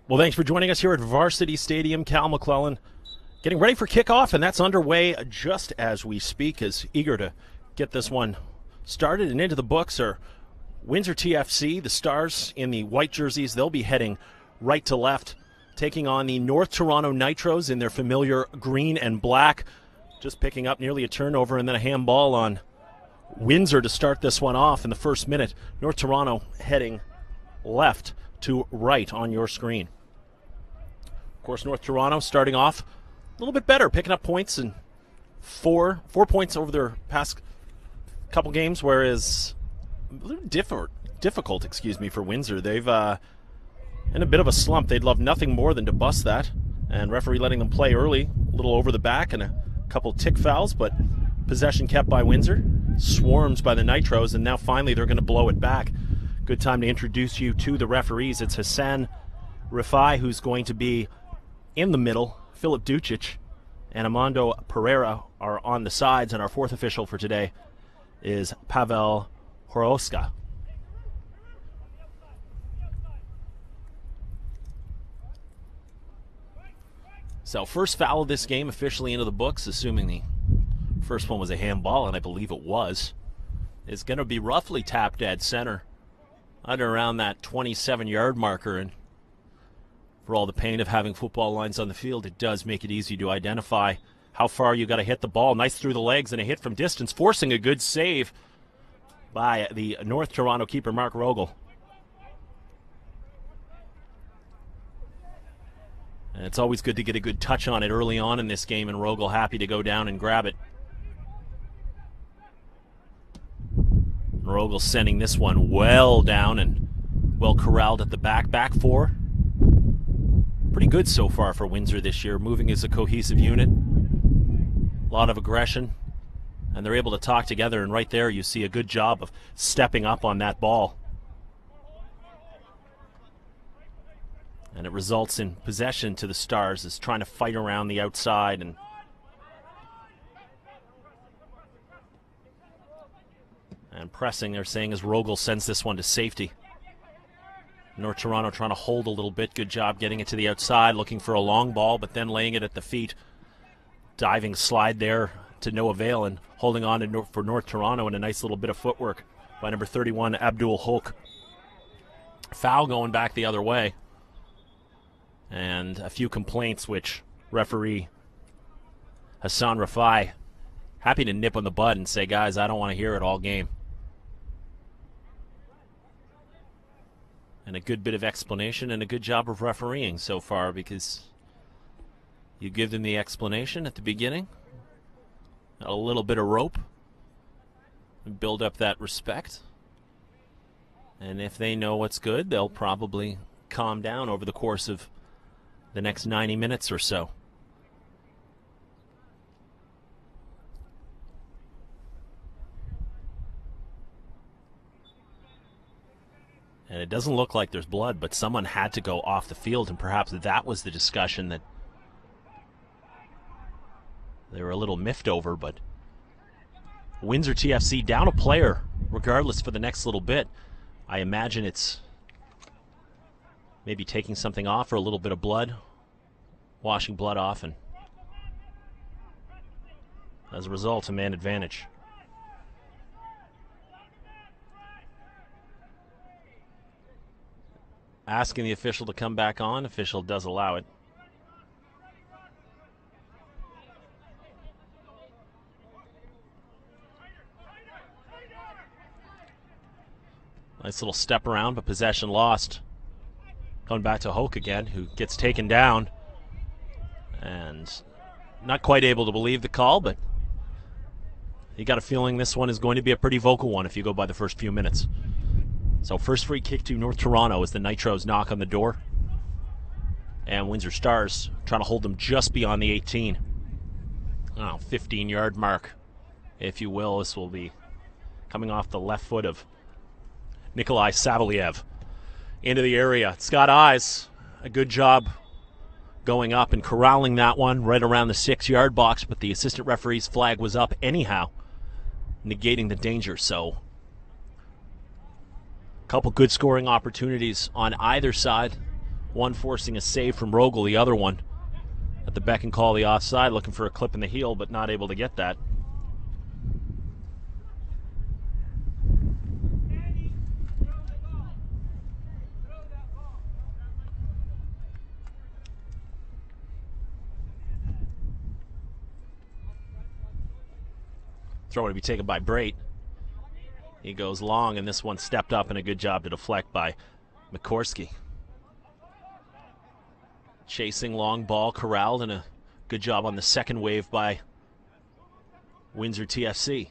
Well, thanks for joining us here at Varsity Stadium. Cal McClellan getting ready for kickoff, and that's underway just as we speak. Is eager to get this one started and into the books are Windsor TFC, the Stars in the white jerseys. They'll be heading right to left, taking on the North Toronto Nitros in their familiar green and black. Just picking up nearly a turnover and then a handball on Windsor to start this one off in the first minute. North Toronto heading left to right on your screen. Of course, North Toronto starting off a little bit better, picking up points and four points over their past couple games, whereas a little difficult for Windsor. They've in a bit of a slump. They'd love nothing more than to bust that, and referee letting them play early, a little over the back and a couple tick fouls, but possession kept by Windsor, swarmed by the Nitros, and now finally they're going to blow it back. Good time to introduce you to the referees. It's Hassan Rifai who's going to be in the middle. Philip Ducic and Amando Pereira are on the sides, and our fourth official for today is Pavel Horoska. So first foul of this game officially into the books, assuming the first one was a handball, and I believe it was, is going to be roughly tapped dead center, under around that 27-yard marker. And for all the pain of having football lines on the field, it does make it easy to identify how far you got to hit the ball. Nice through the legs and a hit from distance, forcing a good save by the North Toronto keeper, Mark Rogel. And it's always good to get a good touch on it early on in this game, and Rogel happy to go down and grab it. Rogel sending this one well down and well corralled at the back. Back four. Pretty good so far for Windsor this year, moving as a cohesive unit. A lot of aggression, and they're able to talk together, and right there you see a good job of stepping up on that ball. And it results in possession to the Stars, as trying to fight around the outside and pressing, they're saying, as Rogel sends this one to safety. North Toronto trying to hold a little bit. Good job getting it to the outside, looking for a long ball, but then laying it at the feet. Diving slide there to no avail, and holding on for North Toronto, and a nice little bit of footwork by number 31, Abdul Hulk. Foul going back the other way. And a few complaints, which referee Hassan Rifai happy to nip on the bud and say, guys, I don't want to hear it all game. And a good bit of explanation and a good job of refereeing so far, because you give them the explanation at the beginning, a little bit of rope, and build up that respect. And if they know what's good, they'll probably calm down over the course of the next 90 minutes or so. And it doesn't look like there's blood, but someone had to go off the field, and perhaps that was the discussion that they were a little miffed over. But Windsor TFC down a player regardless for the next little bit. I imagine it's maybe taking something off, or a little bit of blood, washing blood off, and as a result, a man advantage. Asking the official to come back on. Official does allow it. Nice little step around, but possession lost. Going back to Hoke again, who gets taken down. And not quite able to believe the call, but you got a feeling this one is going to be a pretty vocal one if you go by the first few minutes. So first free kick to North Toronto as the Nitros knock on the door. And Windsor Stars trying to hold them just beyond the 18. 15-yard mark, if you will. This will be coming off the left foot of Nikolai Savaliev into the area. It's got eyes. A good job going up and corralling that one right around the 6-yard box, but the assistant referee's flag was up anyhow, negating the danger. So a couple good scoring opportunities on either side. One forcing a save from Rogel, the other one at the beck and call of the offside, looking for a clip in the heel, but not able to get that. Throw to be taken by Brait. He goes long, and this one stepped up, and a good job to deflect by Mikorski. Chasing long ball, corralled, and a good job on the second wave by Windsor TFC.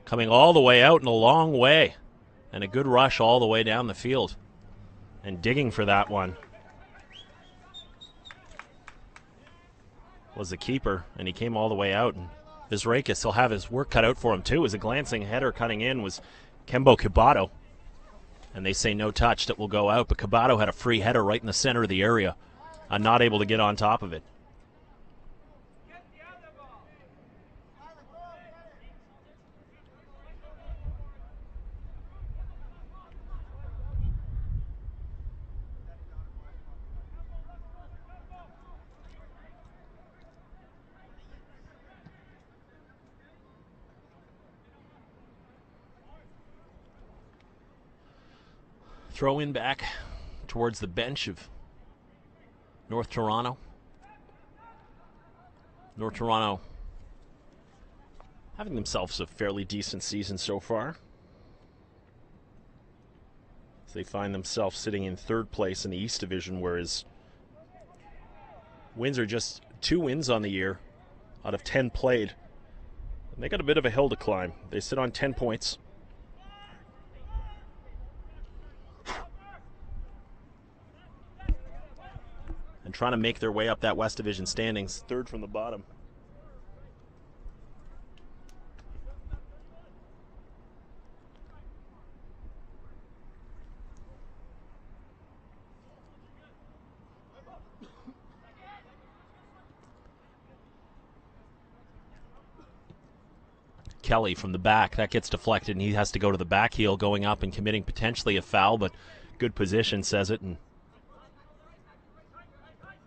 Coming all the way out and a long way. And a good rush all the way down the field. And digging for that one was the keeper, and he came all the way out. And Vizrakis will have his work cut out for him, too, as a glancing header cutting in was Kembo Kibato. And they say no touch that will go out, but Kibato had a free header right in the center of the area. Not able to get on top of it. Throw in back towards the bench of North Toronto. North Toronto having themselves a fairly decent season so far, as they find themselves sitting in third place in the East Division, whereas Windsor just 2 wins on the year out of 10 played. And they got a bit of a hill to climb. They sit on 10 points. And trying to make their way up that West Division standings, third from the bottom. Kelly from the back, that gets deflected, and he has to go to the back heel, going up and committing potentially a foul, but good position says it, and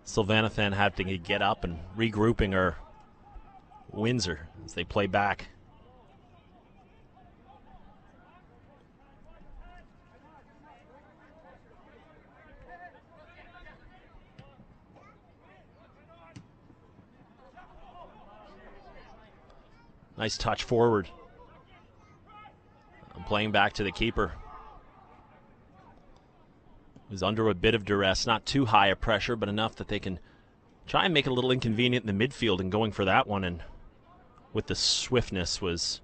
Sylvanathan having to get up and regrouping her Windsor as they play back. Nice touch forward. I'm playing back to the keeper. Is under a bit of duress, not too high a pressure, but enough that they can try and make it a little inconvenient in the midfield, and going for that one, and with the swiftness was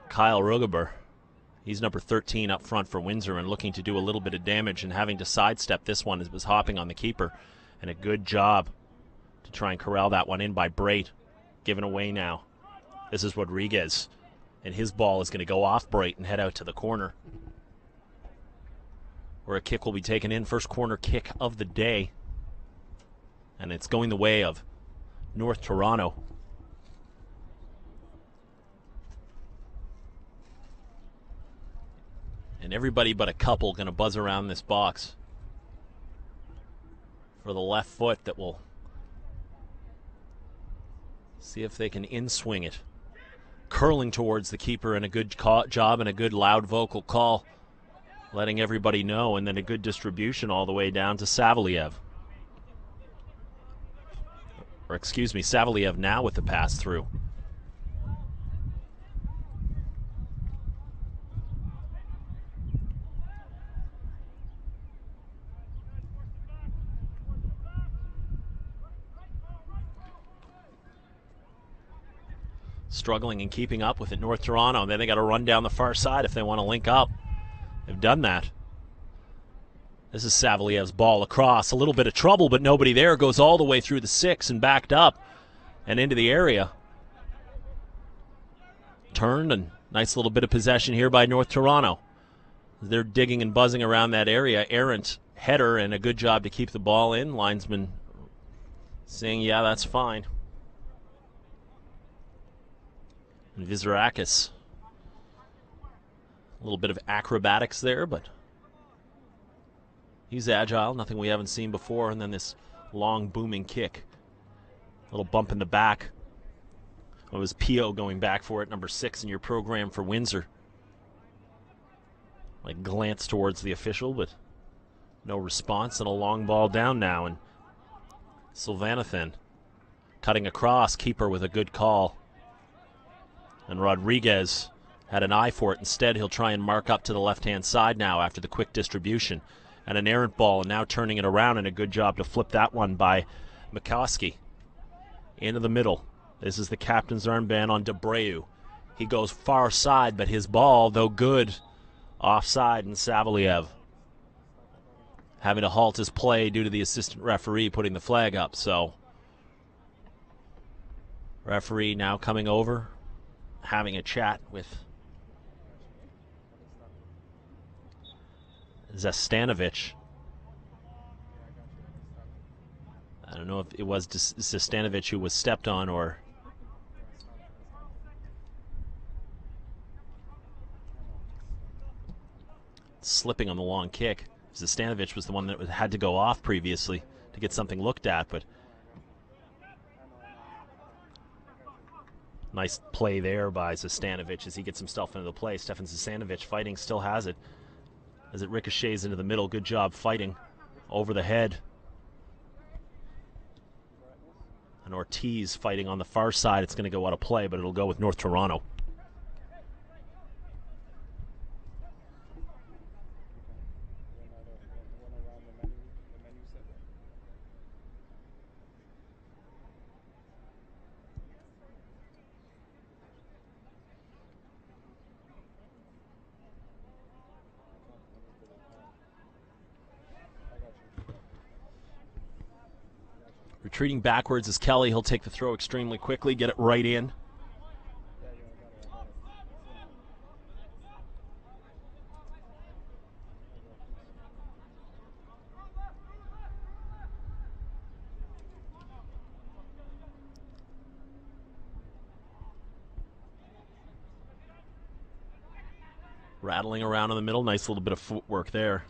Kyle Rugeber. He's number 13 up front for Windsor and looking to do a little bit of damage, and having to sidestep this one as was hopping on the keeper, and a good job to try and corral that one in by Brait. Given away now. This is Rodriguez, and his ball is going to go off Brait and head out to the corner, where a kick will be taken in. First corner kick of the day. And it's going the way of North Toronto. And everybody but a couple going to buzz around this box for the left foot that will see if they can in-swing it. Curling towards the keeper, and a good job and a good loud vocal call, letting everybody know, and then a good distribution all the way down to Savaliev. Or excuse me, Savaliev now with the pass through. Struggling and keeping up with it, North Toronto. And then they got to run down the far side if they want to link up. They've done that. This is Savaliev's ball across. A little bit of trouble, but nobody there. Goes all the way through the 6 and backed up and into the area. Turned, and nice little bit of possession here by North Toronto. They're digging and buzzing around that area. Errant header and a good job to keep the ball in. Linesman saying, yeah, that's fine. And Vizarakis. A little bit of acrobatics there, but he's agile, nothing we haven't seen before. And then this long booming kick. A little bump in the back. It was Pio going back for it, number 6 in your program for Windsor. Like glance towards the official, but no response, and a long ball down now. And Sylvanathan cutting across, keeper with a good call. And Rodriguez had an eye for it. Instead, he'll try and mark up to the left-hand side now after the quick distribution. And an errant ball, and now turning it around, and a good job to flip that one by McCoskey. Into the middle. This is the captain's armband on Debreu. He goes far side, but his ball, though good, offside, and Saveliev having to halt his play due to the assistant referee putting the flag up. So referee now coming over, having a chat with Zastanovic. I don't know if it was Zastanovic who was stepped on or slipping on the long kick. Zastanovic was the one that had to go off previously to get something looked at, but nice play there by Zastanovic as he gets himself into the play. Stefan Zastanovic fighting, still has it as it ricochets into the middle. Good job fighting over the head. And Ortiz fighting on the far side. It's going to go out of play, but it'll go with North Toronto. Retreating backwards is Kelly. He'll take the throw extremely quickly, get it right in. Rattling around in the middle. Nice little bit of footwork there.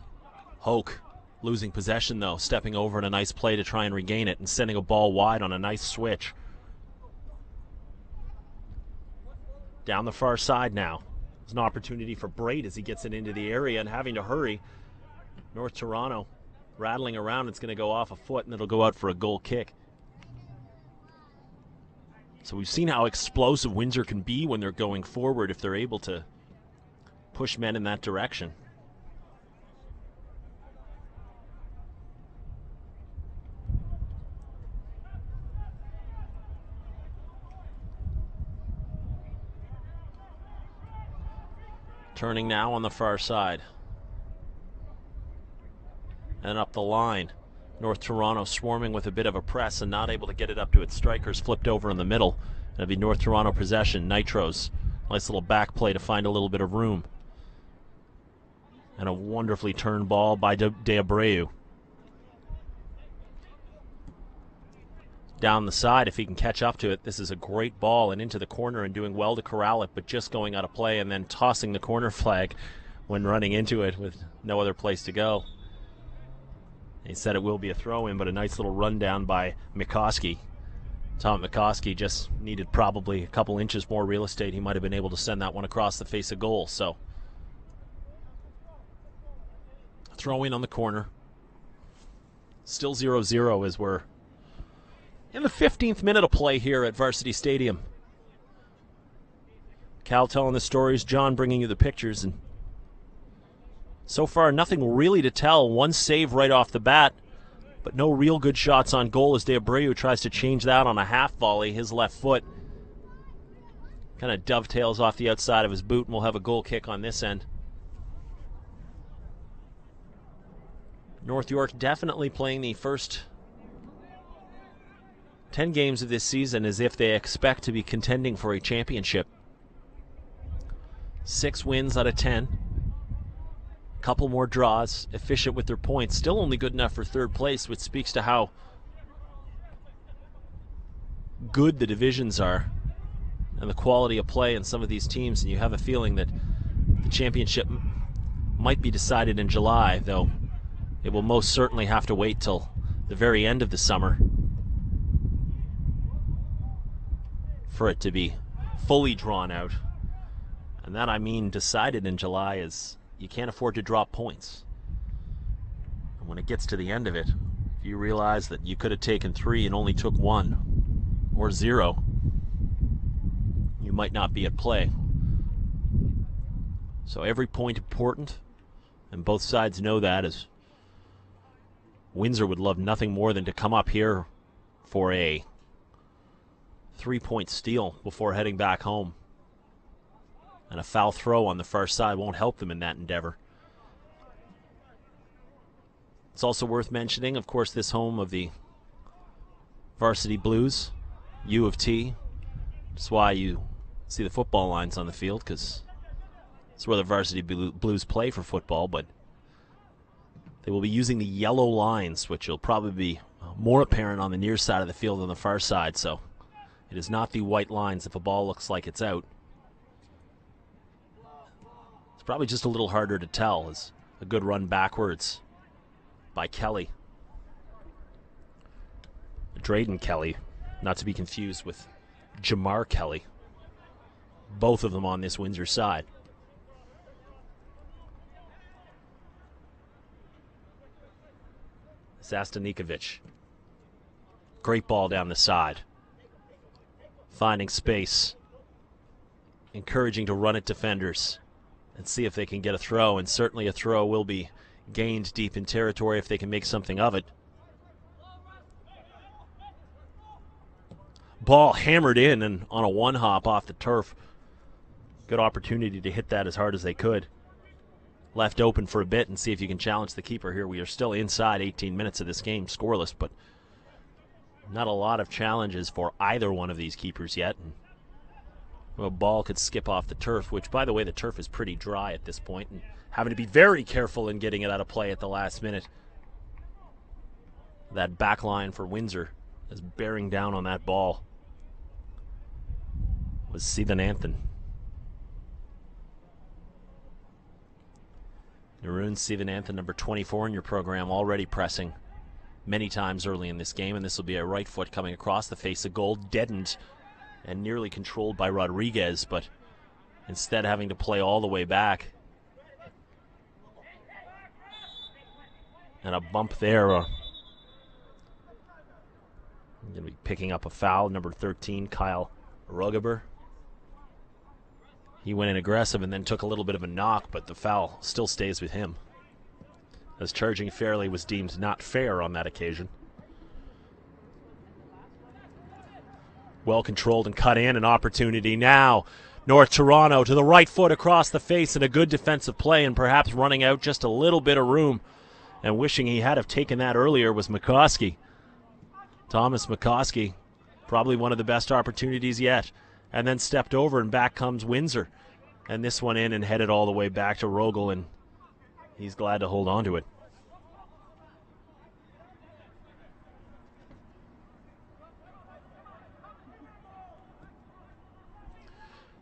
Hoke losing possession, though, stepping over in a nice play to try and regain it and sending a ball wide on a nice switch. Down the far side now. There's an opportunity for Braid as he gets it into the area and having to hurry. North Toronto rattling around. It's going to go off a foot and it'll go out for a goal kick. So we've seen how explosive Windsor can be when they're going forward if they're able to push men in that direction. Turning now on the far side. And up the line. North Toronto swarming with a bit of a press and not able to get it up to its strikers. Flipped over in the middle. It'll be North Toronto possession. Nitros. Nice little back play to find a little bit of room. And a wonderfully turned ball by Debreu. Down the side, if he can catch up to it, this is a great ball and into the corner and doing well to corral it, but just going out of play and then tossing the corner flag when running into it with no other place to go. He said it will be a throw-in, but a nice little rundown by McCoskey. Tom McCoskey just needed probably a couple inches more real estate. He might have been able to send that one across the face of goal. So throw-in on the corner. Still 0-0 as we're in the 15th minute of play here at Varsity Stadium. Cal telling the stories, John bringing you the pictures, and so far nothing really to tell. One save right off the bat, but no real good shots on goal as Debreu tries to change that on a half volley. His left foot kind of dovetails off the outside of his boot, and we'll have a goal kick on this end. North York definitely playing the first 10 games of this season as if they expect to be contending for a championship. 6 wins out of 10. Couple more draws, efficient with their points. Still only good enough for third place, which speaks to how good the divisions are. and the quality of play in some of these teams, and you have a feeling that the championship might be decided in July, though it will most certainly have to wait till the very end of the summer for it to be fully drawn out. And that, I mean, decided in July, is you can't afford to drop points. And when it gets to the end of it, if you realize that you could have taken 3 and only took 1 or 0, you might not be at play. So every point important, and both sides know that, as Windsor would love nothing more than to come up here for a 3-point steal before heading back home. And a foul throw on the far side won't help them in that endeavor. It's also worth mentioning, of course, this home of the Varsity Blues, U of T. That's why you see the football lines on the field, because it's where the Varsity Blues play for football, but they will be using the yellow lines, which will probably be more apparent on the near side of the field than the far side, so it is not the white lines if a ball looks like it's out. It's probably just a little harder to tell, as a good run backwards by Kelly. Drayden Kelly, not to be confused with Jamar Kelly. Both of them on this Windsor side. Zastanikovic. Great ball down the side. Finding space. Encouraging to run at defenders and see if they can get a throw, and certainly a throw will be gained deep in territory if they can make something of it. Ball hammered in and on a one-hop off the turf. Good opportunity to hit that as hard as they could. Left open for a bit and see if you can challenge the keeper here. We are still inside 18 minutes of this game, scoreless, but not a lot of challenges for either one of these keepers yet. And a ball could skip off the turf, which, by the way, the turf is pretty dry at this point, and having to be very careful in getting it out of play at the last minute. That back line for Windsor is bearing down on that ball was Sivananthan. Narun Sivananthan, number 24 in your program, already pressing many times early in this game, and this will be a right foot coming across the face of goal, deadened and nearly controlled by Rodriguez, but instead having to play all the way back. And a bump there. Going to be picking up a foul, number 13, Kyle Rugaber. He went in aggressive and then took a little bit of a knock, but the foul still stays with him, as charging fairly was deemed not fair on that occasion. Well controlled and cut in, an opportunity now. North Toronto to the right foot across the face, and a good defensive play, and perhaps running out just a little bit of room. And wishing he had have taken that earlier was McCoskey. Thomas McCoskey, probably one of the best opportunities yet. And then stepped over, and back comes Windsor. And this one in and headed all the way back to Rogel, and he's glad to hold on to it.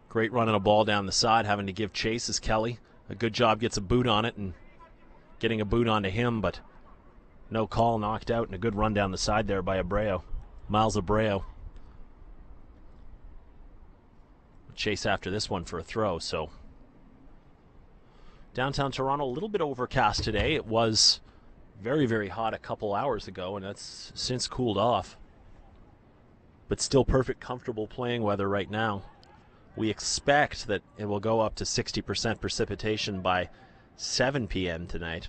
Great running a ball down the side, having to give chase is Kelly. A good job, gets a boot on it, and getting a boot onto him, but no call, knocked out, and a good run down the side there by Abreu. Miles Abreu. Chase after this one for a throw, so. Downtown Toronto, a little bit overcast today. It was very, very hot a couple hours ago, and that's since cooled off. But still perfect, comfortable playing weather right now. We expect that it will go up to 60% precipitation by 7 p.m. tonight,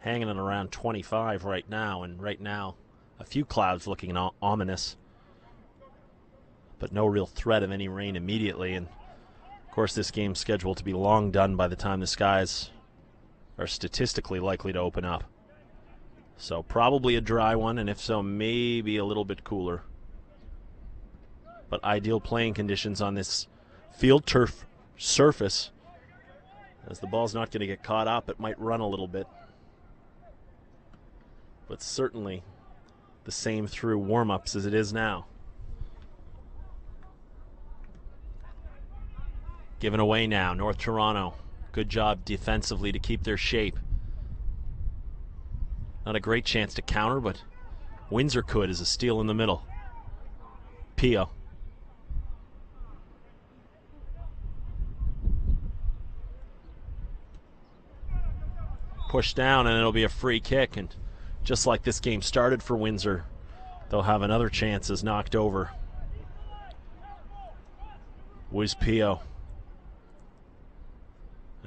hanging at around 25 right now, and right now a few clouds looking ominous, but no real threat of any rain immediately. And of course this game's scheduled to be long done by the time the skies are statistically likely to open up. So probably a dry one, and if so, maybe a little bit cooler. But ideal playing conditions on this field turf surface. As the ball's not going to get caught up, it might run a little bit. But certainly the same through warm-ups as it is now. Given away now, North Toronto. Good job defensively to keep their shape. Not a great chance to counter, but Windsor could as a steal in the middle. Pio. Push down, and it'll be a free kick. And just like this game started for Windsor, they'll have another chance as knocked over. Was Pio.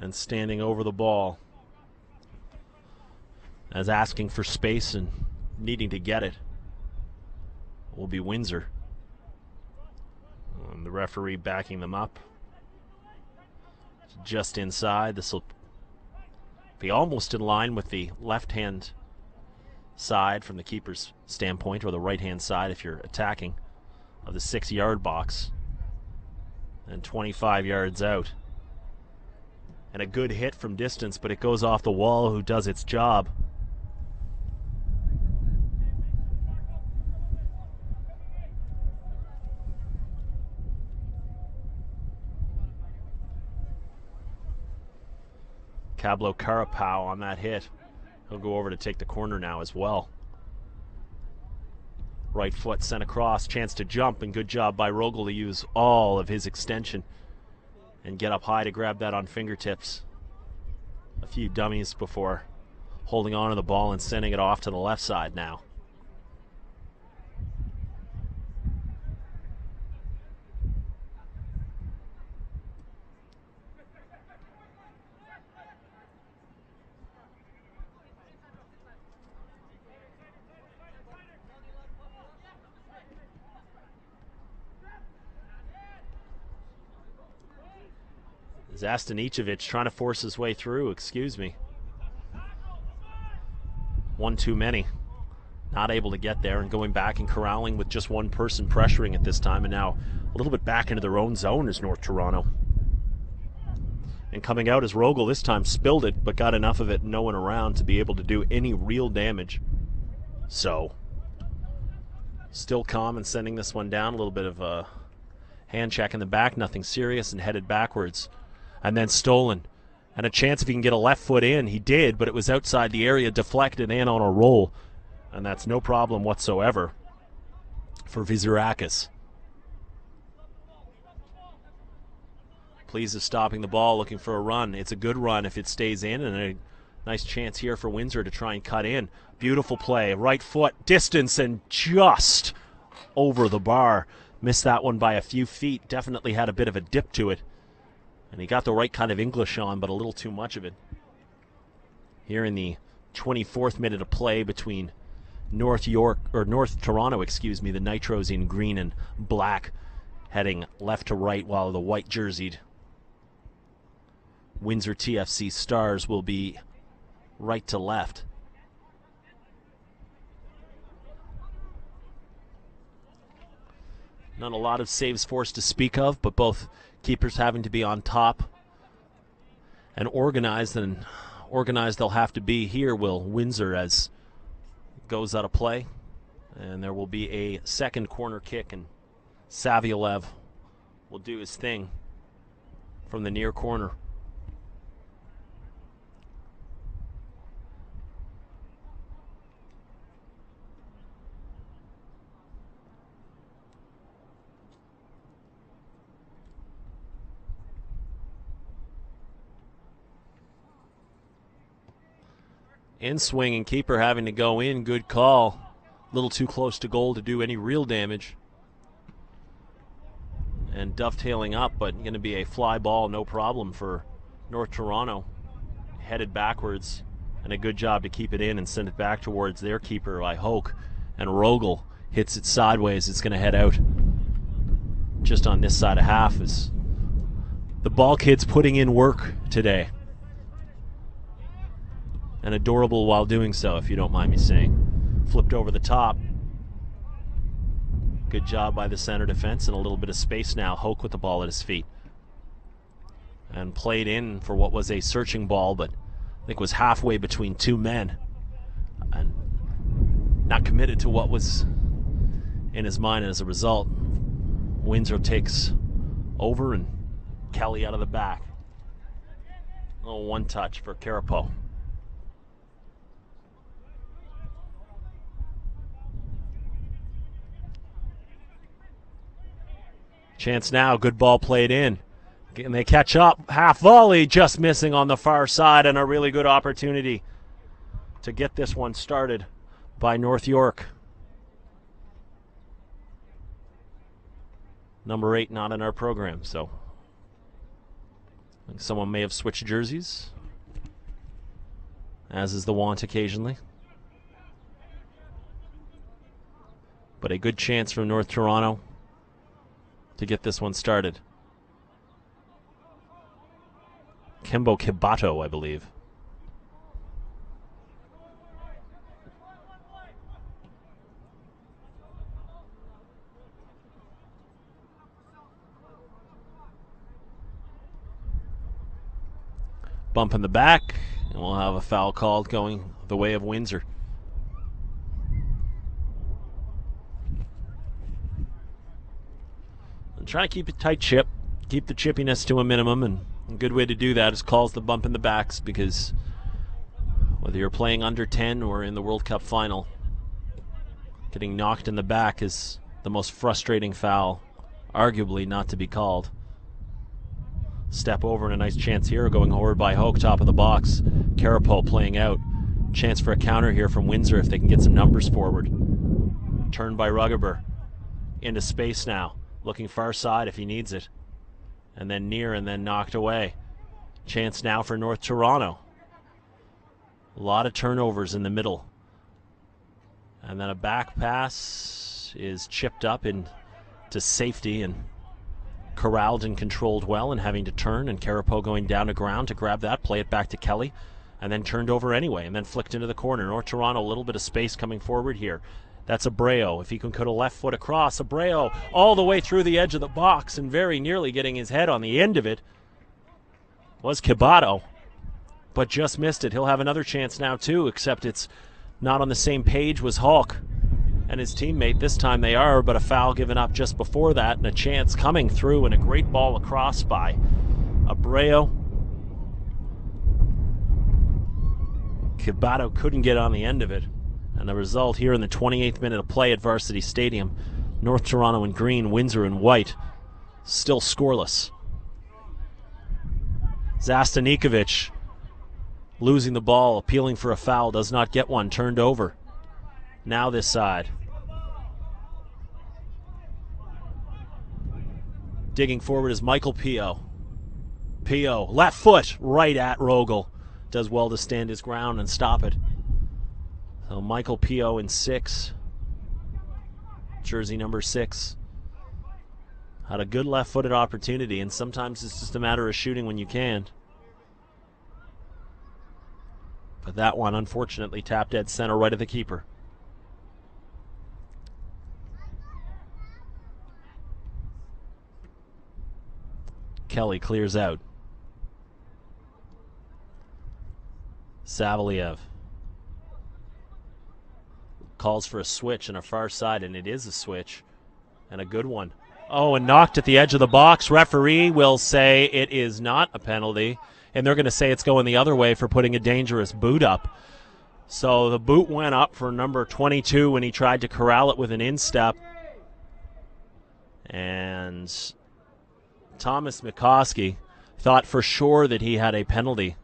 And standing over the ball as asking for space and needing to get it will be Windsor. And the referee backing them up. Just inside. This will be almost in line with the left-hand side from the keeper's standpoint, or the right-hand side if you're attacking, of the 6-yard box. And 25 yards out. And a good hit from distance, but it goes off the wall, who does its job. Cablo Carapau on that hit. He'll go over to take the corner now as well. Right foot sent across, chance to jump, and good job by Rogel to use all of his extension and get up high to grab that on fingertips. A few dummies before holding on to the ball and sending it off to the left side now. Zastanicevic trying to force his way through, excuse me. One too many. Not able to get there, and going back and corralling with just one person pressuring at this time, and now a little bit back into their own zone is North Toronto. And coming out as Rogel this time spilled it, but got enough of it, no one around to be able to do any real damage. So, still calm and sending this one down. A little bit of a hand check in the back, nothing serious, and headed backwards. And then stolen. And a chance if he can get a left foot in. He did, but it was outside the area, deflected in on a roll. And that's no problem whatsoever for Vizirakis. Pleased is stopping the ball, looking for a run. It's a good run if it stays in, and a nice chance here for Windsor to try and cut in. Beautiful play, right foot, distance, and just over the bar. Missed that one by a few feet. Definitely had a bit of a dip to it. And he got the right kind of English on, but a little too much of it. Here in the 24th minute of play between North Toronto, the Nitros in green and black, heading left to right, while the white jerseyed Windsor TFC Stars will be right to left. Not a lot of saves forced to speak of, but both keepers having to be on top and organized they'll have to be. Here will Windsor as goes out of play, and there will be a second corner kick, and Savialev will do his thing from the near corner. In swinging, keeper having to go in. Good call. A little too close to goal to do any real damage. And dovetailing up, but going to be a fly ball, no problem for North Toronto. Headed backwards, and a good job to keep it in and send it back towards their keeper by Hoke. And Rogel hits it sideways. It's going to head out just on this side of half. As the ball kids putting in work today. And adorable while doing so, if you don't mind me saying. Flipped over the top. Good job by the center defense, and a little bit of space now. Hoke with the ball at his feet. And played in for what was a searching ball, but I think was halfway between two men. And not committed to what was in his mind, and as a result, Windsor takes over, and Kelly out of the back. Oh, one touch for Carapo. Chance now, good ball played in. And they catch up, half volley, just missing on the far side, and a really good opportunity to get this one started by North York. Number 8 not in our program, so I think someone may have switched jerseys, as is the wont occasionally. But a good chance from North Toronto to get this one started. Kembo Kibato, I believe. Bump in the back, and we'll have a foul called going the way of Windsor. I'm trying to keep it tight chip, keep the chippiness to a minimum, and a good way to do that is calls the bump in the backs, because whether you're playing under 10 or in the World Cup final, getting knocked in the back is the most frustrating foul, arguably not to be called. Step over and a nice chance here, going forward by Hoke, top of the box. Carapo playing out. Chance for a counter here from Windsor if they can get some numbers forward. Turned by Ruggeber. Into space now. Looking far side if he needs it. And then near and then knocked away. Chance now for North Toronto. A lot of turnovers in the middle. And then a back pass is chipped up into safety and corralled and controlled well, and having to turn, and Carapo going down to ground to grab that, play it back to Kelly, and then turned over anyway, and then flicked into the corner. North Toronto, a little bit of space coming forward here. That's Abreu. If he can put a left foot across, Abreu all the way through the edge of the box and very nearly getting his head on the end of it was Kibato, but just missed it. He'll have another chance now too, except it's not on the same page was Hulk and his teammate. This time they are, but a foul given up just before that, and a chance coming through, and a great ball across by Abreu. Kibato couldn't get on the end of it, and the result here in the 28th minute of play at Varsity Stadium, North Toronto in green, Windsor in white, still scoreless. Zastanikovic losing the ball, appealing for a foul, does not get one, turned over. Now this side. Digging forward is Michael Pio. Pio, left foot, right at Rogel. Does well to stand his ground and stop it. So Michael Pio in 6. Jersey number 6. Had a good left-footed opportunity, and sometimes it's just a matter of shooting when you can. But that one, unfortunately, tapped dead center right at the keeper. Kelly clears out. Savaliev calls for a switch on a far side, and it is a switch, and a good one. Oh, and knocked at the edge of the box. Referee will say it is not a penalty, and they're going to say it's going the other way for putting a dangerous boot up. So the boot went up for number 22 when he tried to corral it with an instep. And Thomas McCoskey thought for sure that he had a penalty,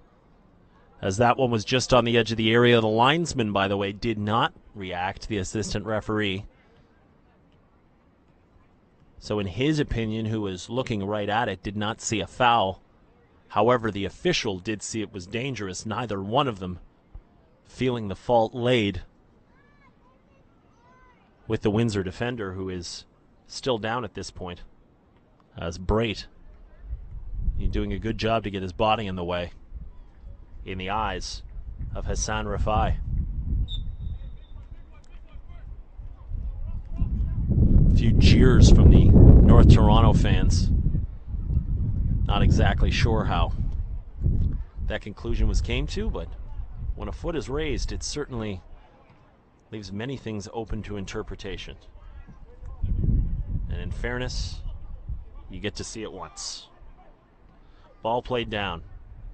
as that one was just on the edge of the area. The linesman, by the way, did not react, the assistant referee. So in his opinion, who was looking right at it, did not see a foul. However, the official did see it was dangerous, neither one of them feeling the fault laid with the Windsor defender, who is still down at this point, as Brait, he's doing a good job to get his body in the way, in the eyes of Hassan Rafai. A few jeers from the North Toronto fans. Not exactly sure how that conclusion was came to, but when a foot is raised, it certainly leaves many things open to interpretation. And in fairness, you get to see it once. Ball played down.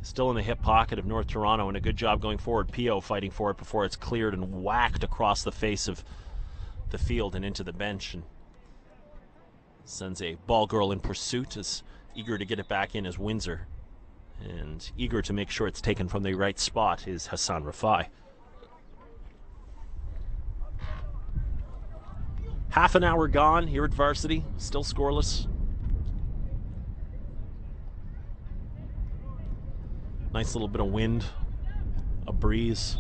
Still in the hip pocket of North Toronto, and a good job going forward. Pio fighting for it before it's cleared and whacked across the face of the field and into the bench, and sends a ball girl in pursuit, as eager to get it back in as Windsor, and eager to make sure it's taken from the right spot is Hassan Rafai. Half an hour gone here at Varsity, still scoreless. Nice little bit of wind, a breeze.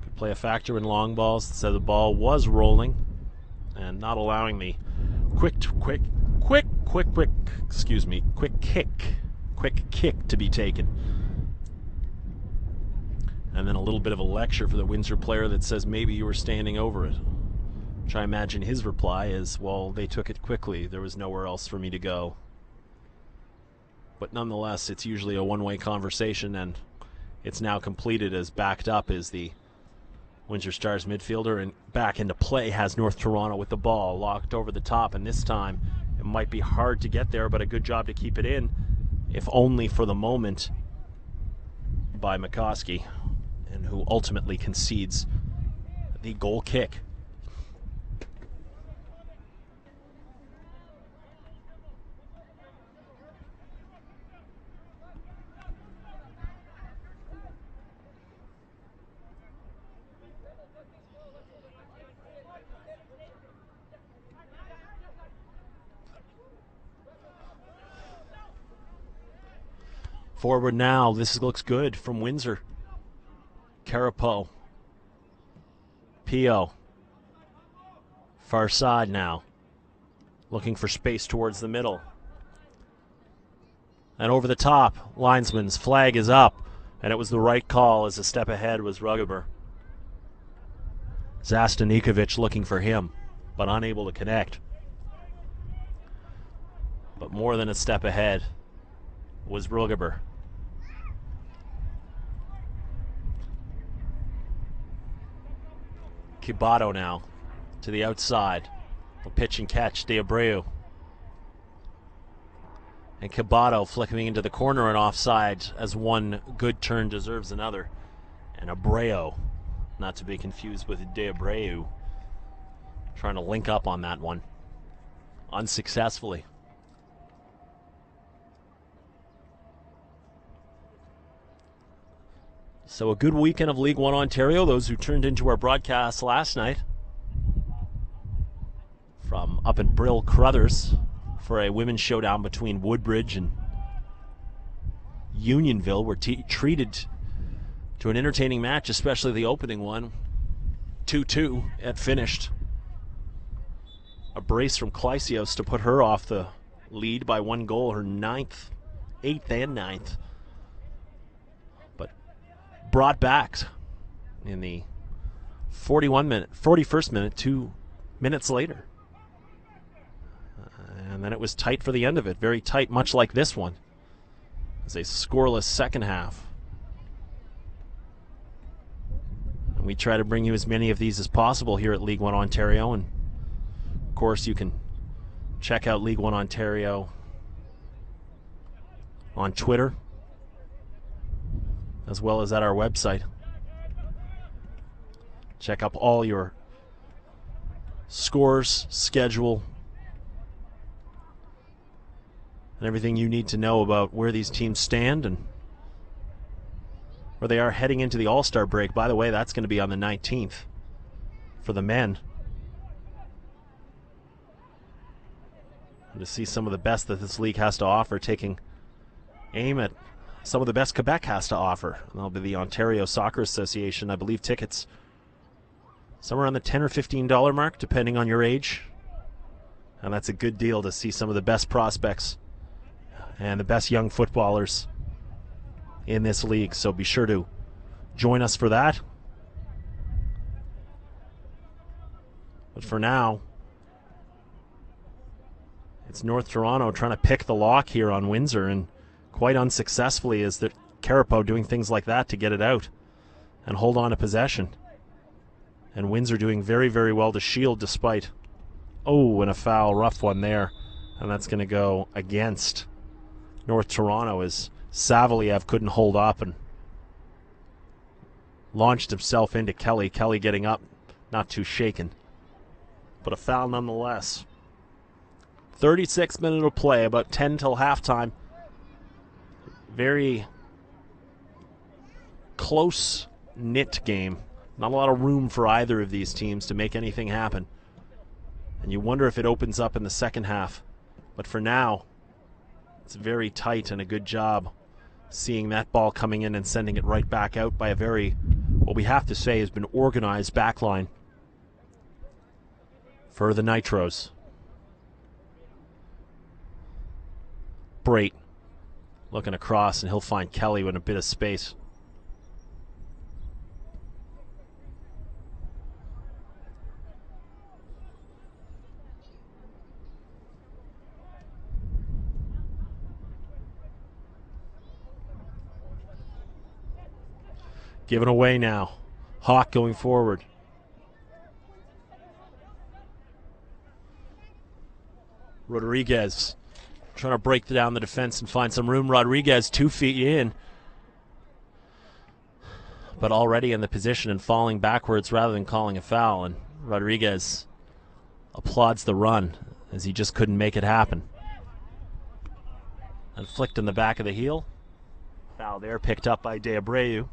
Could play a factor in long balls. So the ball was rolling and not allowing the quick kick to be taken. And then a little bit of a lecture for the Windsor player that says maybe you were standing over it. Which I imagine his reply is, well, they took it quickly. There was nowhere else for me to go. But nonetheless, it's usually a one-way conversation, and it's now completed as backed up is the Windsor Stars midfielder, and back into play has North Toronto with the ball locked over the top, and this time it might be hard to get there, but a good job to keep it in, if only for the moment, by McCoskey, and who ultimately concedes the goal kick. Forward now. This looks good from Windsor. Carapo. Pio. Far side now. Looking for space towards the middle. And over the top. Linesman's flag is up. And it was the right call as a step ahead was Rugaber. Zastanikovic looking for him, but unable to connect. But more than a step ahead was Rugaber. Kibato now to the outside. A pitch and catch, De Abreu. And Kibato flicking into the corner and offside, as one good turn deserves another. And Abreu, not to be confused with De Abreu, trying to link up on that one unsuccessfully. So a good weekend of League One Ontario, those who tuned into our broadcast last night from up in Brill Crothers for a women's showdown between Woodbridge and Unionville were treated to an entertaining match, especially the opening one. 2-2 at finished. A brace from Kleisios to put her off the lead by one goal, her 8th and 9th. Brought back in the 41st minute, 2 minutes later. And then it was tight for the end of it. Very tight, much like this one. It's a scoreless second half. And we try to bring you as many of these as possible here at League One Ontario. And of course, you can check out League One Ontario on Twitter, as well as at our website. Check up all your scores, schedule, and everything you need to know about where these teams stand and where they are heading into the All-Star break. By the way, that's going to be on the 19th for the men. And to see some of the best that this league has to offer, taking aim at some of the best Quebec has to offer. And that'll be the Ontario Soccer Association. I believe tickets somewhere around the $10 or $15 mark, depending on your age. And that's a good deal to see some of the best prospects and the best young footballers in this league. So be sure to join us for that. But for now, it's North Toronto trying to pick the lock here on Windsor, and quite unsuccessfully, is that Carapo doing things like that to get it out and hold on to possession. And Windsor doing very, very well to shield despite, and a foul, rough one there. And that's going to go against North Toronto as Savaliev couldn't hold up and launched himself into Kelly. Kelly getting up, not too shaken, but a foul nonetheless. 36 minutes of play, about 10 till halftime. Very close-knit game. Not a lot of room for either of these teams to make anything happen. And you wonder if it opens up in the second half. But for now, it's very tight, and a good job seeing that ball coming in and sending it right back out by a very, what we have to say, has been organized backline for the Nitros. Brait looking across, and he'll find Kelly with a bit of space. Given away now. Hawk going forward. Rodriguez trying to break down the defense and find some room. Rodriguez 2 feet in, but already in the position and falling backwards rather than calling a foul. And Rodriguez applauds the run as he just couldn't make it happen. And flicked in the back of the heel. Foul there picked up by De Abreu.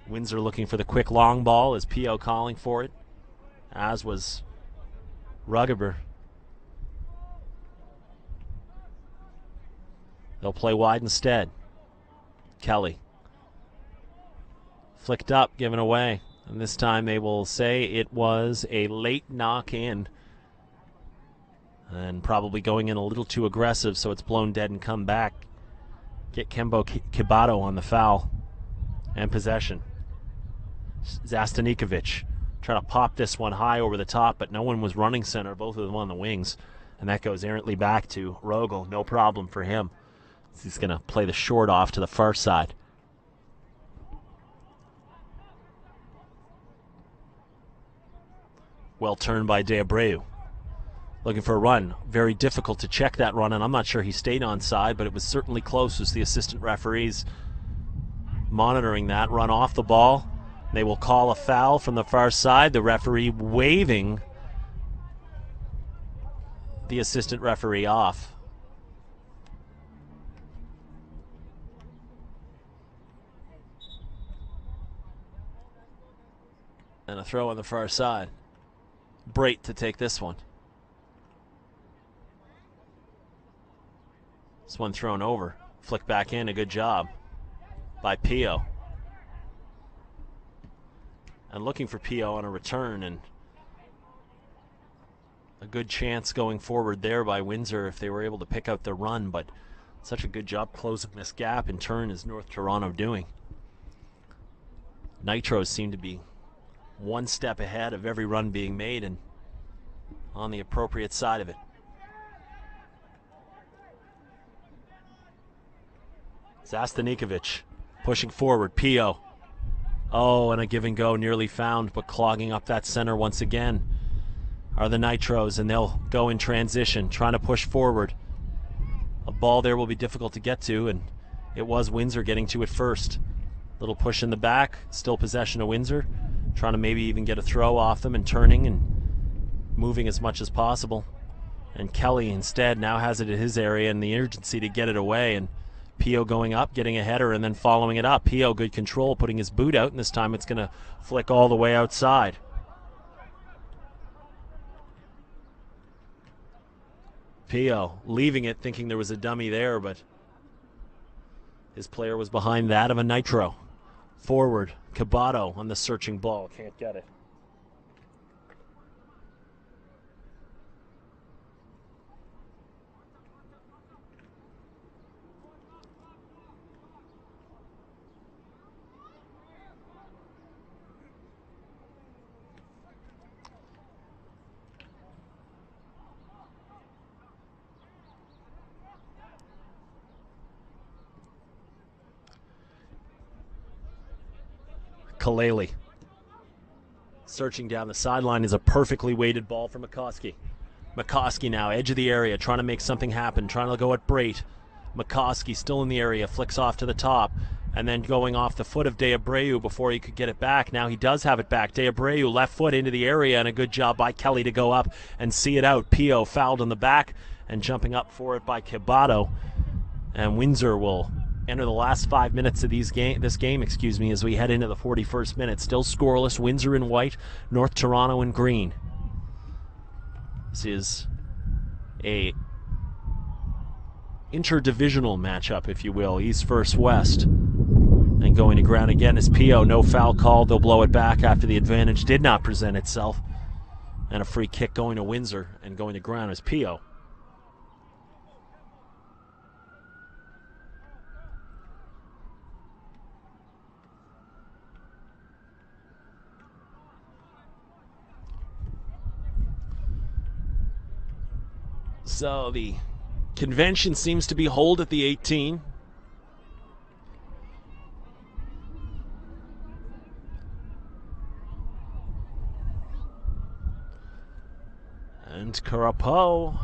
Windsor looking for the quick long ball as P.O. calling for it, as was Ruggeber. They'll play wide instead. Kelly. Flicked up, given away. And this time they will say it was a late knock in. And probably going in a little too aggressive, so it's blown dead and come back. Get Kembo Kibato on the foul and possession. Zastanikovic trying to pop this one high over the top, but no one was running center, both of them on the wings. And that goes errantly back to Rogel. No problem for him. He's going to play the short off to the far side. Well turned by De Abreu. Looking for a run. Very difficult to check that run, and I'm not sure he stayed onside, but it was certainly close as the assistant referees monitoring that. Run off the ball. They will call a foul from the far side. The referee waving the assistant referee off. And a throw on the far side. Brait to take this one. This one thrown over. Flick back in, a good job by P.O. And looking for P.O. on a return, and a good chance going forward there by Windsor if they were able to pick out the run, but such a good job closing this gap in turn is North Toronto doing. Nitros seem to be one step ahead of every run being made and on the appropriate side of it. Zastanikovic pushing forward. P.O. Oh, and a give and go nearly found, but clogging up that center once again are the Nitros, and they'll go in transition, trying to push forward. A ball there will be difficult to get to, and it was Windsor getting to it first. Little push in the back, still possession of Windsor, trying to maybe even get a throw off them and turning and moving as much as possible. And Kelly instead now has it in his area and the urgency to get it away, and P.O. going up, getting a header, and then following it up. P.O. good control, putting his boot out, and this time it's going to flick all the way outside. P.O. leaving it, thinking there was a dummy there, but his player was behind that of a Nitro. Forward, Kibato on the searching ball, can't get it. Kaleli. Searching down the sideline is a perfectly weighted ball for McCoskey. McCoskey now, edge of the area, trying to make something happen, trying to go at Brait. McCoskey still in the area, flicks off to the top, and then going off the foot of De Abreu before he could get it back. Now he does have it back. De Abreu left foot into the area, and a good job by Kelly to go up and see it out. Pio fouled on the back, and jumping up for it by Kibato. And Windsor will enter the last 5 minutes of this game, as we head into the 41st minute. Still scoreless. Windsor in white, North Toronto in green. This is a interdivisional matchup, if you will, East versus West. And going to ground again is Pio. No foul called. They'll blow it back after the advantage did not present itself. And a free kick going to Windsor, and going to ground is Pio. So the convention seems to be hold at the 18. And Carapo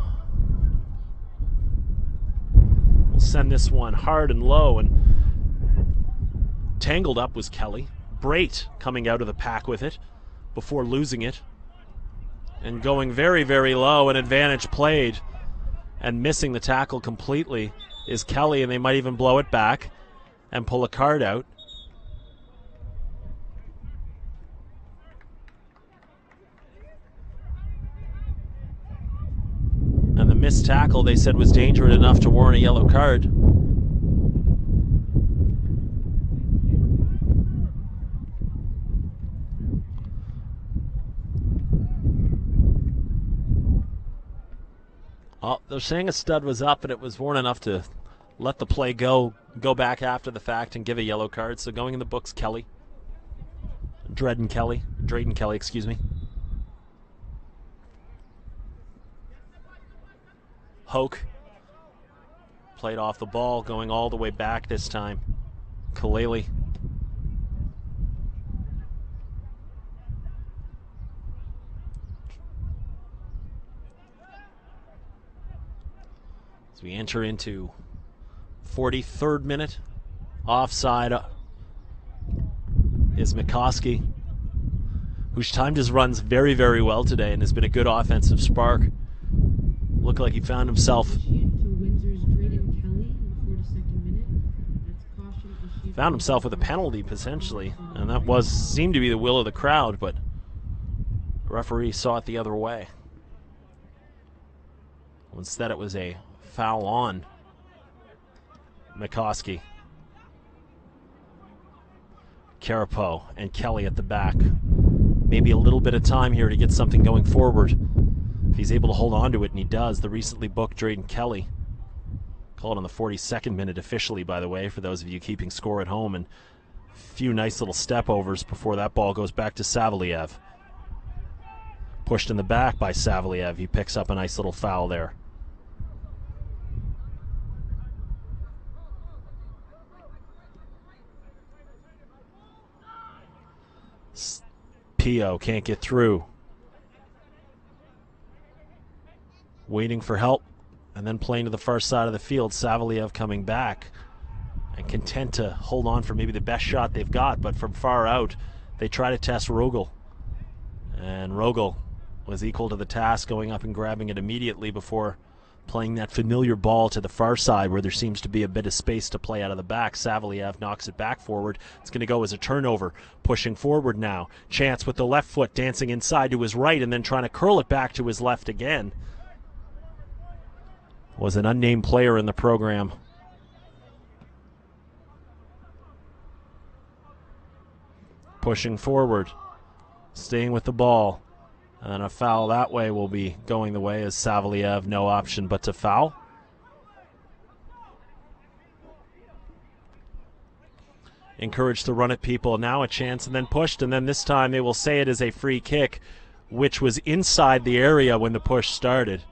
will send this one hard and low, and tangled up was Kelly. Brait coming out of the pack with it before losing it. And going very, very low, an advantage played. And missing the tackle completely is Kelly, and they might even blow it back and pull a card out. And the missed tackle, they said, was dangerous enough to warrant a yellow card. Oh, they're saying a stud was up, and it was worn enough to let the play go back after the fact and give a yellow card. So going in the books, Kelly. Drayden Kelly, excuse me. Hoke played off the ball, going all the way back this time. Kaleli. As we enter into 43rd minute, offside is McCoskey, who's timed his runs very, very well today and has been a good offensive spark. Looked like he found himself with a penalty potentially, and that seemed to be the will of the crowd, but the referee saw it the other way. Instead, it was a foul on McCoskey. Carapo and Kelly at the back. Maybe a little bit of time here to get something going forward. If he's able to hold on to it, and he does. The recently booked Drayden Kelly. Called on the 42nd minute officially, by the way, for those of you keeping score at home. And a few nice little step overs before that ball goes back to Saveliev. Pushed in the back by Saveliev. He picks up a nice little foul there. Pio can't get through. Waiting for help, and then playing to the far side of the field. Saveliev coming back and content to hold on for maybe the best shot they've got, but from far out they try to test Rogel, and Rogel was equal to the task, going up and grabbing it immediately before playing that familiar ball to the far side where there seems to be a bit of space to play out of the back. Saveliev knocks it back forward. It's going to go as a turnover. Pushing forward now. Chance with the left foot, dancing inside to his right and then trying to curl it back to his left again. Was an unnamed player in the program. Pushing forward. Staying with the ball. And a foul that way will be going the way as Saveliev, no option but to foul. Encouraged to run at people. Now a chance and then pushed, and then this time they will say it is a free kick, which was inside the area when the push started.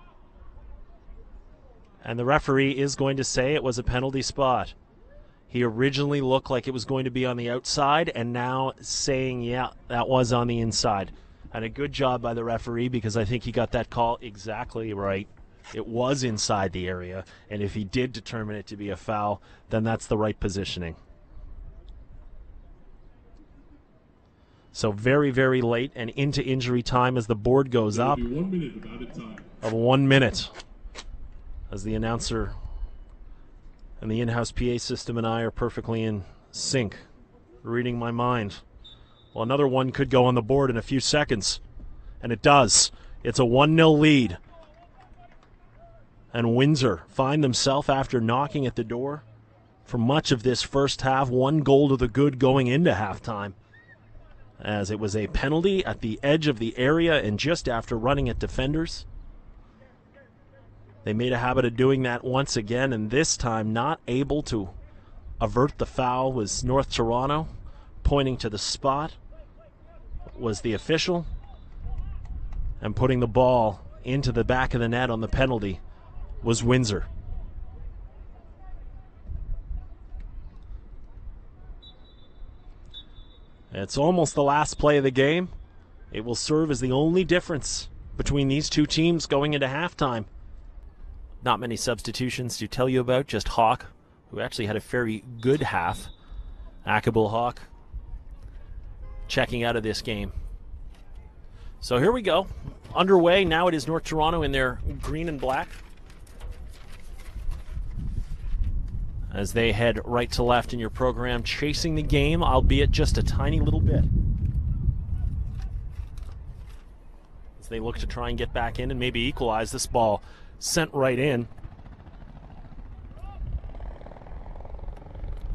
And the referee is going to say it was a penalty spot. He originally looked like it was going to be on the outside, and now saying, yeah, that was on the inside. And a good job by the referee, because I think he got that call exactly right. it was inside the area, and if he did determine it to be a foul, then that's the right positioning. So very, very late and into injury time as the board goes up. 1 minute of added time. Of 1 minute. As the announcer and the in-house PA system and I are perfectly in sync, reading my mind. Well, another one could go on the board in a few seconds, and it does. It's a 1-0 lead. And Windsor find themselves, after knocking at the door for much of this first half, 1 goal to the good going into halftime, as it was a penalty at the edge of the area and just after running at defenders. They made a habit of doing that once again, and this time not able to avert the foul was North Toronto. Pointing to the spot was the official, and putting the ball into the back of the net on the penalty was Windsor. It's almost the last play of the game. It will serve as the only difference between these two teams going into halftime. Not many substitutions to tell you about, just Hawk, who actually had a very good half. Akabul Hawk checking out of this game. So here we go. Underway. Now it is North Toronto in their green and black, as they head right to left in your program, chasing the game, albeit just a tiny little bit, as they look to try and get back in and maybe equalize. This ball sent right in,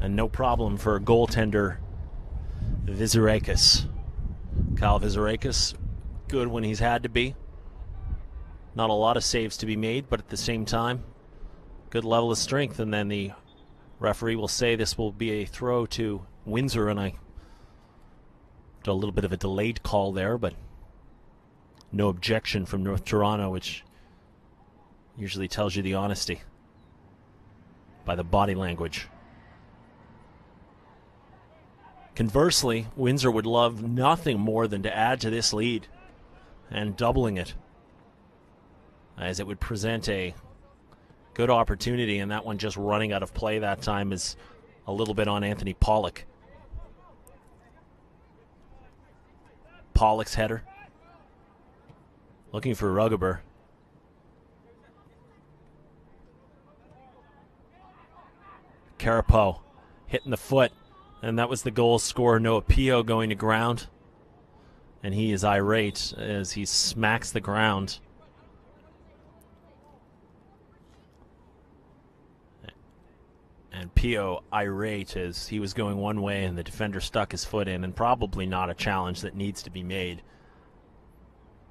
and no problem for goaltender Vizarakis. Kyle Vizarakis, good when he's had to be. Not a lot of saves to be made, but at the same time, good level of strength. And then the referee will say this will be a throw to Windsor, and I did a little bit of a delayed call there, but no objection from North Toronto, which usually tells you the honesty by the body language. Conversely, Windsor would love nothing more than to add to this lead and doubling it, as it would present a good opportunity, and that one just running out of play that time is a little bit on Anthony Pollock. Pollock's header. Looking for Rugaber. Carapo hitting the foot, and that was the goal scorer Noah Pio going to ground. And he is irate as he smacks the ground. And Pio irate as he was going one way and the defender stuck his foot in, and probably not a challenge that needs to be made,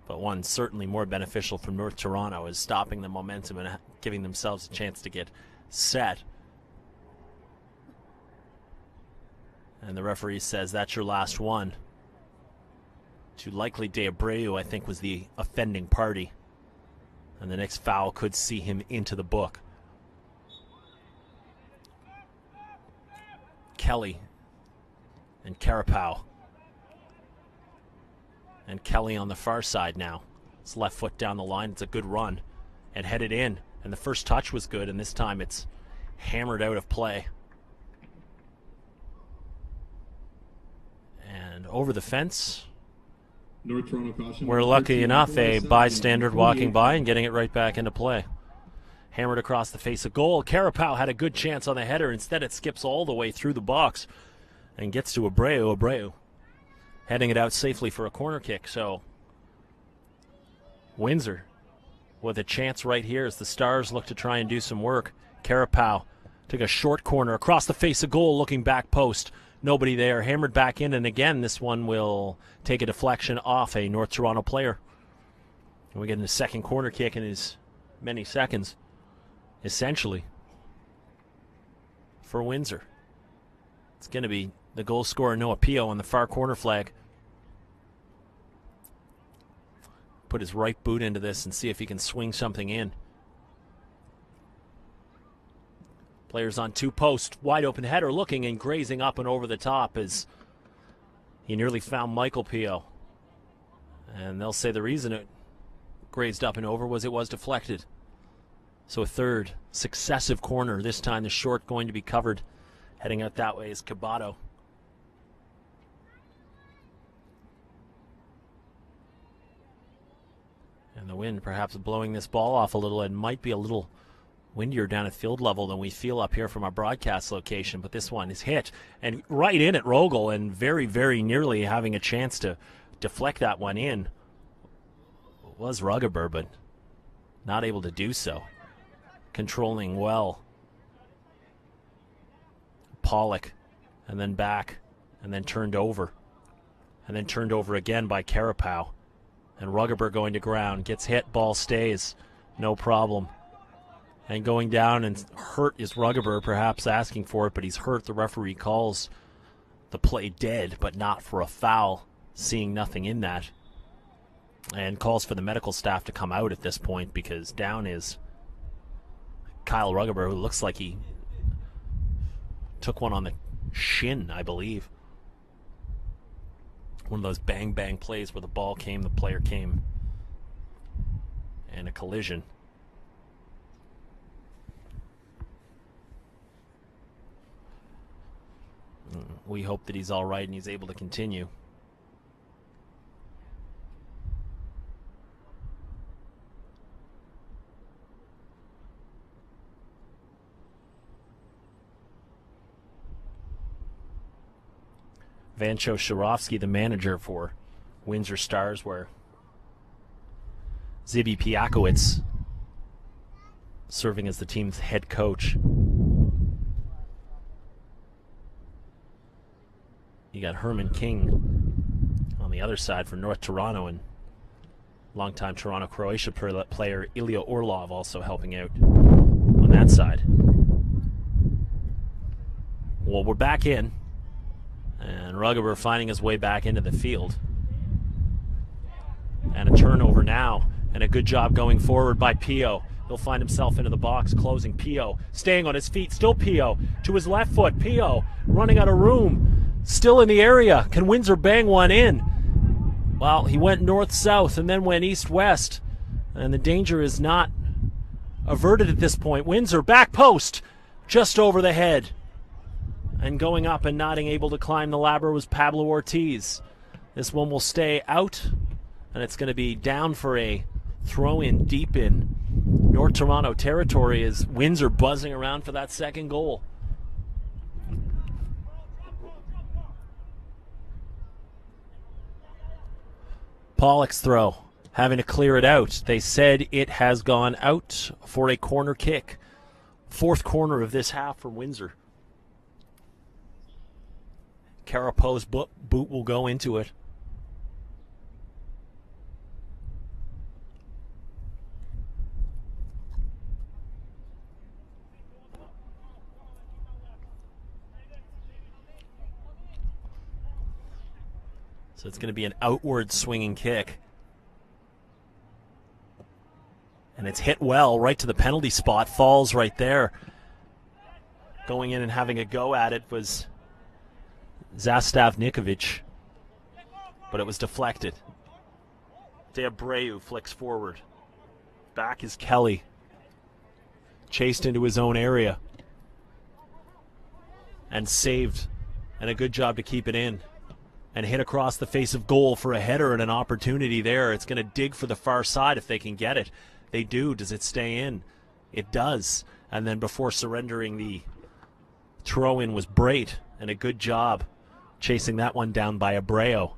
but one certainly more beneficial for North Toronto, is stopping the momentum and giving themselves a chance to get set. And the referee says that's your last one. To likely De Abreu, I think, was the offending party, and the next foul could see him into the book. Kelly and Carapo. And Kelly on the far side now. His left foot down the line. It's a good run. And headed in. And the first touch was good, and this time it's hammered out of play. And over the fence. North Toronto caution. We're lucky enough, a bystander walking by and getting it right back into play. Hammered across the face of goal. Carapo had a good chance on the header. Instead, it skips all the way through the box and gets to Abreu. Abreu heading it out safely for a corner kick. So Windsor with a chance right here as the Stars look to try and do some work. Carapo took a short corner across the face of goal, looking back post. Nobody there. Hammered back in, and again, this one will take a deflection off a North Toronto player. And we get a second corner kick in as many seconds, essentially, for Windsor. It's going to be the goal scorer Noah Pio on the far corner flag. Put his right boot into this and see if he can swing something in. Players on two posts, wide open header, looking and grazing up and over the top as he nearly found Michael Pio. And they'll say the reason it grazed up and over was it was deflected. So a third successive corner. This time the short going to be covered. Heading out that way is Cabato. And the wind perhaps blowing this ball off a little. It might be a little windier down at field level than we feel up here from our broadcast location. But this one is hit and right in at Rogel, and very, very nearly having a chance to deflect that one in was Ruggeber, but not able to do so. Controlling well. Pollock, and then back, and then turned over. And then turned over again by Carapow. And Ruggeber going to ground. Gets hit, ball stays. No problem. And going down and hurt is Ruggeber, perhaps asking for it, but he's hurt. The referee calls the play dead, but not for a foul, seeing nothing in that. And calls for the medical staff to come out at this point, because down is Kyle Ruggeber, who looks like he took one on the shin, I believe. One of those bang-bang plays where the ball came, the player came, and a collision. We hope that he's all right and he's able to continue. Vancho Sharovsky, the manager for Windsor Stars, where Zibi Piakowicz serving as the team's head coach. You got Herman King on the other side for North Toronto, and longtime Toronto-Croatia player Ilya Orlov also helping out on that side. Well, we're back in. And Ruggeber finding his way back into the field. And a turnover now. And a good job going forward by Pio. He'll find himself into the box, closing. Pio staying on his feet. Still Pio to his left foot. Pio running out of room. Still in the area. Can Windsor bang one in? Well, he went north-south and then went east-west. And the danger is not averted at this point. Windsor back post. Just over the head. And going up and not able to climb the ladder was Pablo Ortiz. This one will stay out, and it's going to be down for a throw-in deep in North Toronto territory as Windsor buzzing around for that second goal. Pollock's throw, having to clear it out. They said it has gone out for a corner kick. Fourth corner of this half for Windsor. Carapow's boot will go into it. So it's going to be an outward swinging kick. And it's hit well right to the penalty spot. Falls right there. Going in and having a go at it was Zastav Nikovic, but it was deflected. De Abreu flicks forward. Back is Kelly. Chased into his own area. And saved. And a good job to keep it in. And hit across the face of goal for a header and an opportunity there. It's going to dig for the far side if they can get it. They do. Does it stay in? It does. And then before surrendering, the throw-in was Brait. And a good job chasing that one down by Abreu.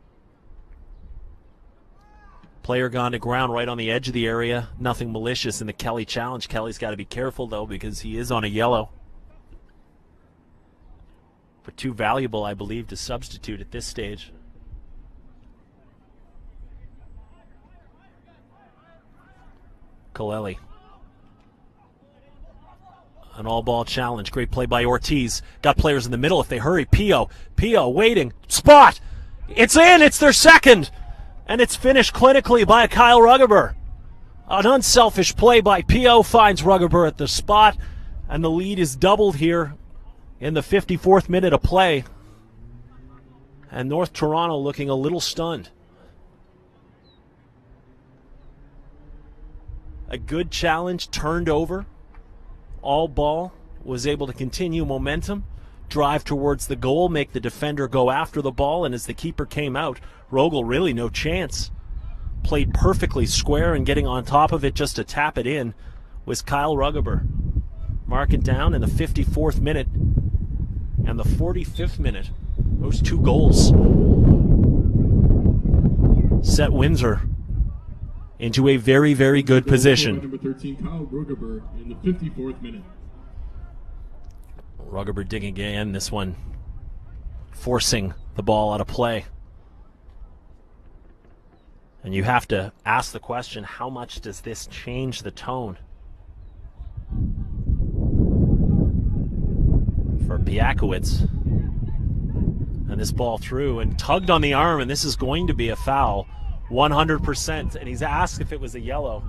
Player gone to ground right on the edge of the area. Nothing malicious in the Kelly challenge. Kelly's got to be careful, though, because he is on a yellow. But too valuable, I believe, to substitute at this stage. Colelli. An all-ball challenge. Great play by Ortiz. Got players in the middle if they hurry. Pio waiting. Spot! It's in! It's their second! And it's finished clinically by Kyle Ruggeber. An unselfish play by Pio finds Ruggeber at the spot. And the lead is doubled here in the 54th minute of play. And North Toronto looking a little stunned. A good challenge turned over All ball was able to continue momentum, drive towards the goal, make the defender go after the ball, and as the keeper came out, Rogel really no chance. Played perfectly square, and getting on top of it just to tap it in was Kyle Ruggeber. Mark it down in the 54th minute and the 45th minute. Those two goals set Windsor into a very, very good position. Number 13, Kyle Ruggeber, in the 54th minute. Ruggeber digging again, this one forcing the ball out of play. And you have to ask the question, how much does this change the tone for Piakowicz? And this ball through and tugged on the arm, and this is going to be a foul, 100%. And he's asked if it was a yellow,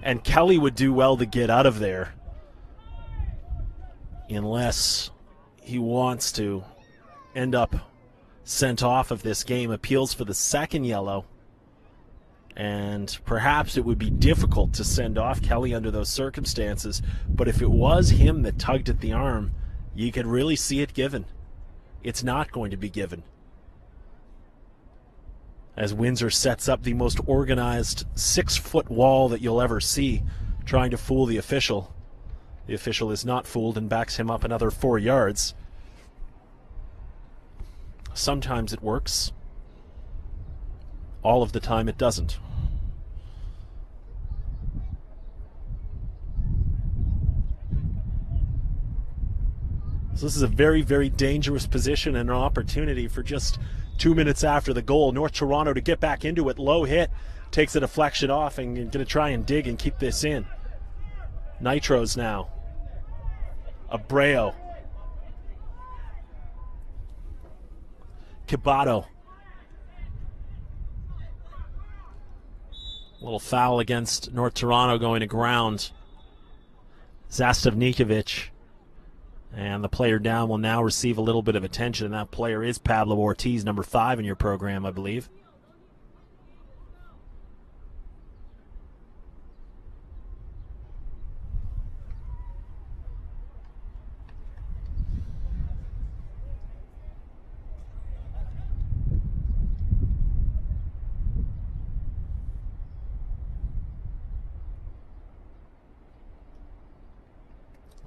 and Kelly would do well to get out of there unless he wants to end up sent off of this game. Appeals for the second yellow, and perhaps it would be difficult to send off Kelly under those circumstances, but if it was him that tugged at the arm, you could really see it given. It's not going to be given, as Windsor sets up the most organized 6-foot wall that you'll ever see, trying to fool the official. The official is not fooled and backs him up another 4 yards. Sometimes it works. All of the time it doesn't. So this is a very, very dangerous position and an opportunity for just 2 minutes after the goal. North Toronto to get back into it. Low hit. Takes a deflection off and going to try and dig and keep this in. Nitros now. Abreu. Kibato. Little foul against North Toronto going to ground. Zastavnikovic. And the player down will now receive a little bit of attention, and that player is Pablo Ortiz, number 5 in your program, I believe.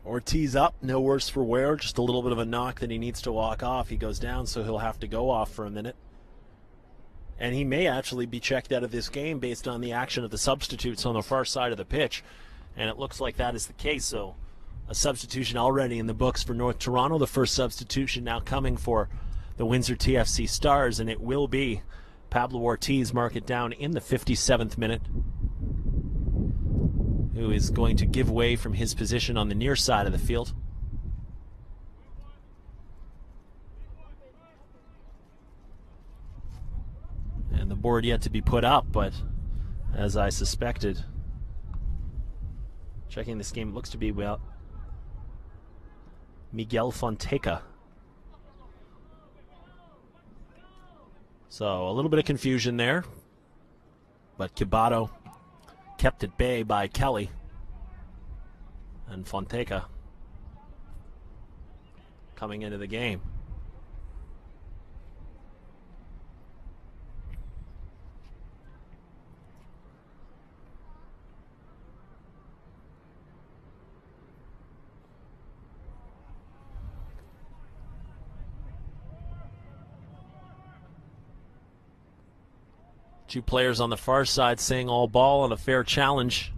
Ortiz up, no worse for wear, just a little bit of a knock that he needs to walk off. He goes down, so he'll have to go off for a minute. And he may actually be checked out of this game based on the action of the substitutes on the far side of the pitch. And it looks like that is the case, so a substitution already in the books for North Toronto. The first substitution now coming for the Windsor TFC Stars, and it will be Pablo Ortiz, mark it down in the 57th minute, who is going to give way from his position on the near side of the field. And the board yet to be put up, but as I suspected, checking this game, looks to be, well, Miguel Fonseca. So a little bit of confusion there, but Kibato kept at bay by Kelly, and Fonseca coming into the game. Two players on the far side saying all ball and a fair challenge.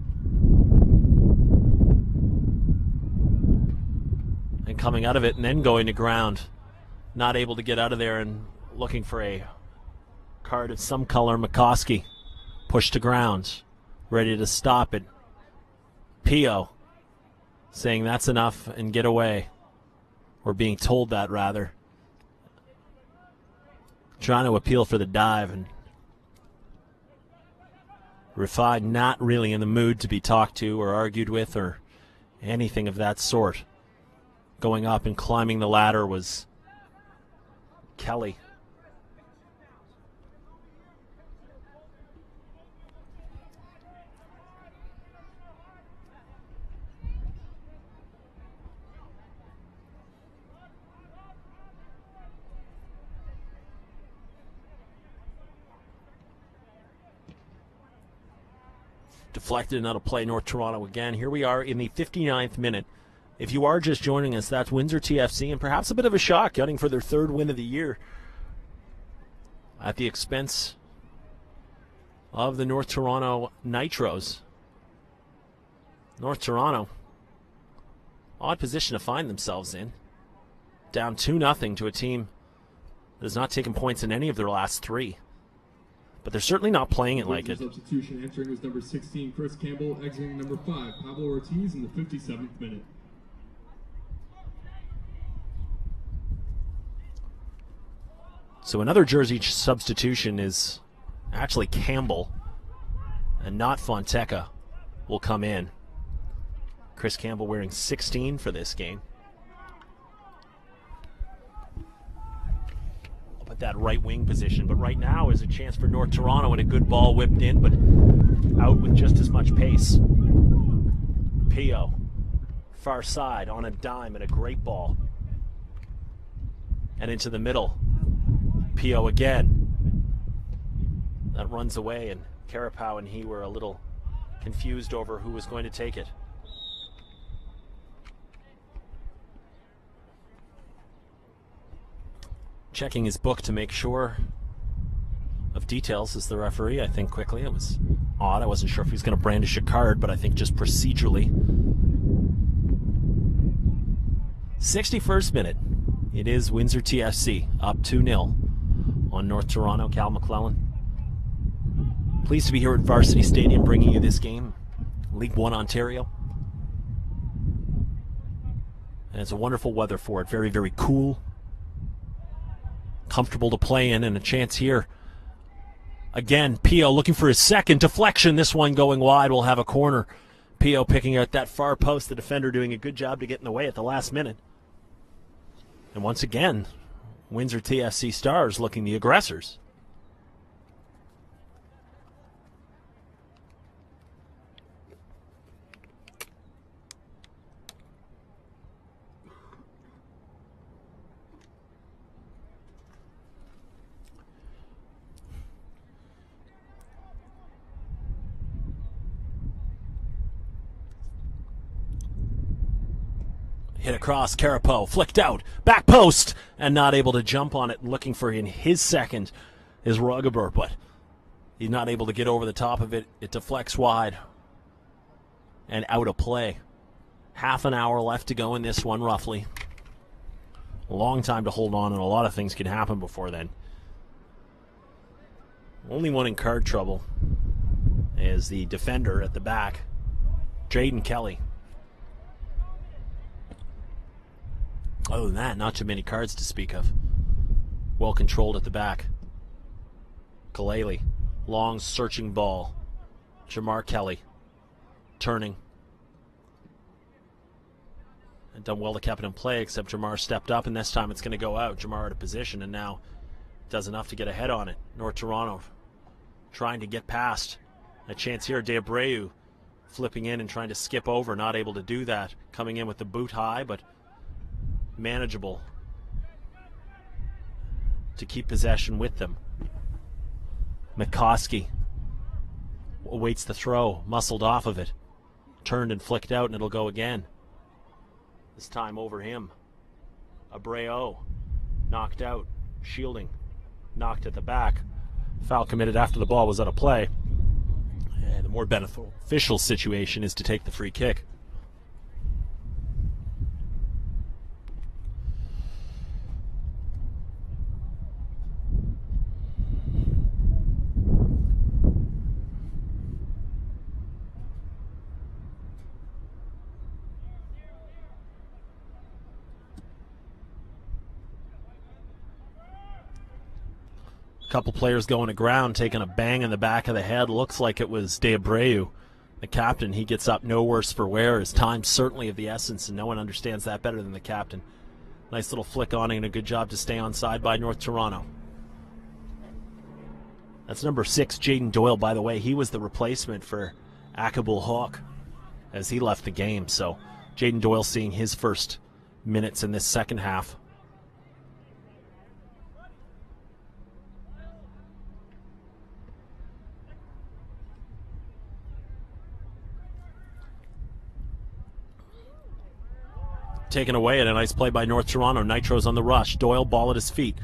And coming out of it and then going to ground. Not able to get out of there and looking for a card of some color. McCoskey pushed to ground. Ready to stop it. Pio saying that's enough and get away. Or being told that, rather. Trying to appeal for the dive, and Rafai not really in the mood to be talked to or argued with or anything of that sort. Going up and climbing the ladder was Kelly. Deflected and out of play, North Toronto again. Here we are in the 59th minute. If you are just joining us, that's Windsor TFC, and perhaps a bit of a shock, gunning for their third win of the year at the expense of the North Toronto Nitros. North Toronto, odd position to find themselves in. Down 2-0 to a team that has not taken points in any of their last three. But they're certainly not playing it like it. Substitution entering was number 16, Chris Campbell, exiting number 5, Pablo Ortiz in the 57th minute. So another jersey substitution is actually Campbell, and not Fonseca will come in. Chris Campbell wearing 16 for this game. Up at that right wing position, but right now is a chance for North Toronto, and a good ball whipped in, but out with just as much pace. Pio, far side on a dime, and a great ball. And into the middle. Pio again. That runs away, and Carapau and he were a little confused over who was going to take it. Checking his book to make sure of details as the referee, I think quickly. It was odd. I wasn't sure if he was going to brandish a card, but I think just procedurally. 61st minute. It is Windsor TFC up 2-0 on North Toronto. Cal McClellan. Pleased to be here at Varsity Stadium bringing you this game. League One Ontario. And it's a wonderful weather for it. Very, very cool. Comfortable to play in, and a chance here. Again, Pio looking for his second deflection. This one going wide will have a corner. Pio picking out that far post. The defender doing a good job to get in the way at the last minute. And once again, Windsor TFC Stars looking the aggressors. Hit across, Carapau, flicked out, back post, and not able to jump on it, looking for in his second is Rugaber, but he's not able to get over the top of it. It deflects wide and out of play. Half an hour left to go in this one, roughly. A long time to hold on, and a lot of things can happen before then. Only one in card trouble is the defender at the back, Jaden Kelly. Other than that, not too many cards to speak of. Well controlled at the back. Kaleli, long searching ball. Jamar Kelly, turning. And done well to keep it in play, except Jamar stepped up, and this time it's going to go out. Jamar out of position, and now does enough to get ahead on it. North Toronto trying to get past. A chance here, De Abreu flipping in and trying to skip over, not able to do that. Coming in with the boot high, but manageable to keep possession with them. McCoskey awaits the throw, muscled off of it, turned and flicked out, and it'll go again. This time over him. Abreu knocked out, shielding, knocked at the back. Foul committed after the ball was out of play. And the more beneficial situation is to take the free kick. Couple players going to ground, taking a bang in the back of the head. Looks like it was De Abreu, the captain. He gets up no worse for wear. His time's certainly of the essence, and no one understands that better than the captain. Nice little flick on and a good job to stay onside by North Toronto. That's number 6, Jaden Doyle, by the way. He was the replacement for Akabul Hawk as he left the game. So Jaden Doyle seeing his first minutes in this second half. taken away, and a nice play by North Toronto. Nitros on the rush. Doyle, ball at his feet.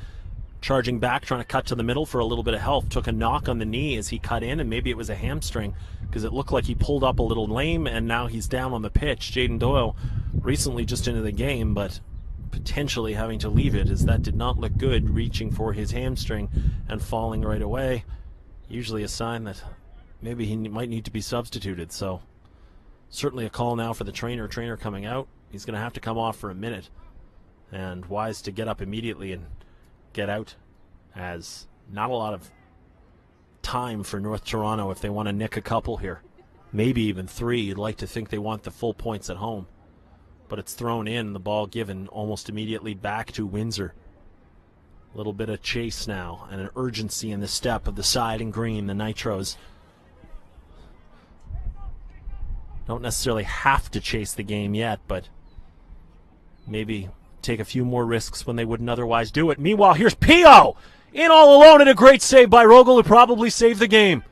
Charging back, trying to cut to the middle for a little bit of help. Took a knock on the knee as he cut in, and maybe it was a hamstring because it looked like he pulled up a little lame, and now he's down on the pitch. Jaden Doyle recently just into the game, but potentially having to leave it, as that did not look good, reaching for his hamstring and falling right away. Usually a sign that maybe he might need to be substituted. So certainly a call now for the trainer. Trainer coming out. He's going to have to come off for a minute. And Wise to get up immediately and get out, as not a lot of time for North Toronto if they want to nick a couple here. Maybe even 3. You'd like to think they want the full points at home. But it's thrown in, the ball given almost immediately back to Windsor. A little bit of chase now and an urgency in the step of the side in green, the Nitros. Don't necessarily have to chase the game yet, but maybe take a few more risks when they wouldn't otherwise do it. Meanwhile, here's P.O. in all alone, and a great save by Rogel, who probably saved the game.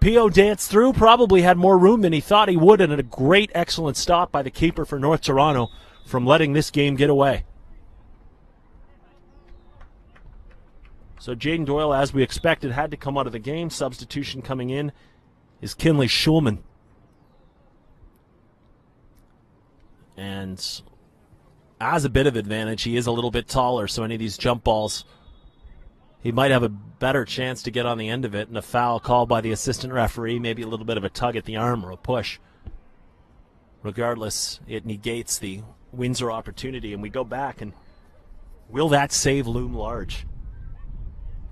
P.O. danced through, probably had more room than he thought he would, and a great, excellent stop by the keeper for North Toronto from letting this game get away. So Jaden Doyle, as we expected, had to come out of the game. Substitution coming in is Kinley Schulman. And has a bit of advantage. He is a little bit taller, so any of these jump balls, he might have a better chance to get on the end of it. And a foul called by the assistant referee, maybe a little bit of a tug at the arm or a push. Regardless, it negates the Windsor opportunity, and we go back, and will that save loom large?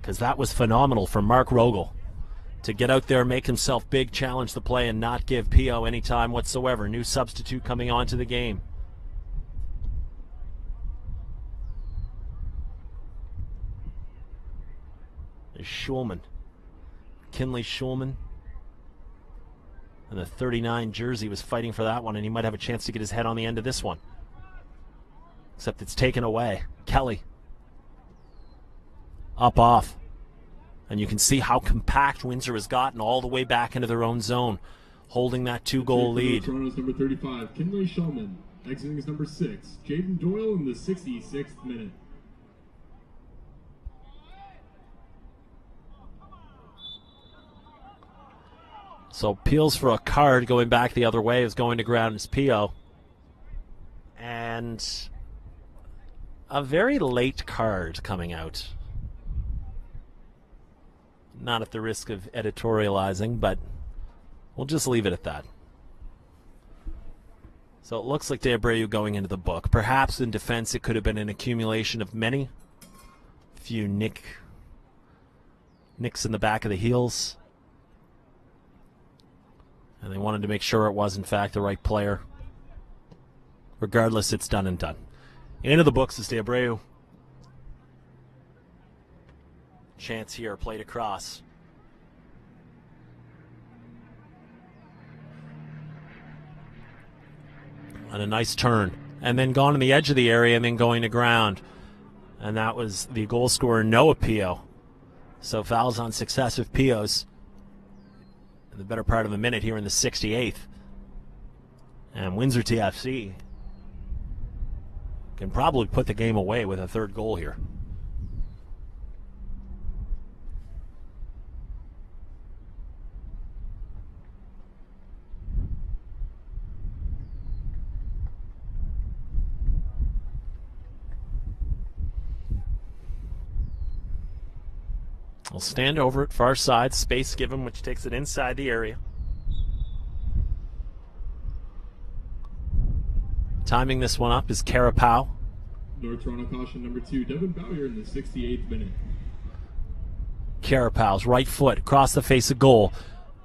Because that was phenomenal for Mark Rogel to get out there, make himself big, challenge the play, and not give P.O. any time whatsoever. New substitute coming onto the game. There's Schulman. Kinley Schulman. And the 39 jersey was fighting for that one, and he might have a chance to get his head on the end of this one. Except it's taken away. Kelly. Up off. And you can see how compact Windsor has gotten all the way back into their own zone, holding that 2-goal lead. Toronto's number 35, Kinley Schulman. Exiting is number 6, Jaden Doyle in the 66th minute. So Peels for a card going back the other way is going to ground as P.O. And a very late card coming out. Not at the risk of editorializing, but we'll just leave it at that. So it looks like De Abreu going into the book. Perhaps in defense it could have been an accumulation of many. A few nicks in the back of the heels. And they wanted to make sure it was, in fact, the right player. Regardless, it's done and done. Into the books is De Abreu. Chance here, played across. And a nice turn. And then gone on the edge of the area and then going to ground. And that was the goal scorer, Noah P.O. So fouls on successive P.O.s. In the better part of a minute here in the 68th. And Windsor TFC can probably put the game away with a third goal here. We'll stand over it, far side, space given, which takes it inside the area. Timing this one up is Carapau. North Toronto caution number 2, Devin Bowyer in the 68th minute. Carapau's right foot across the face of goal.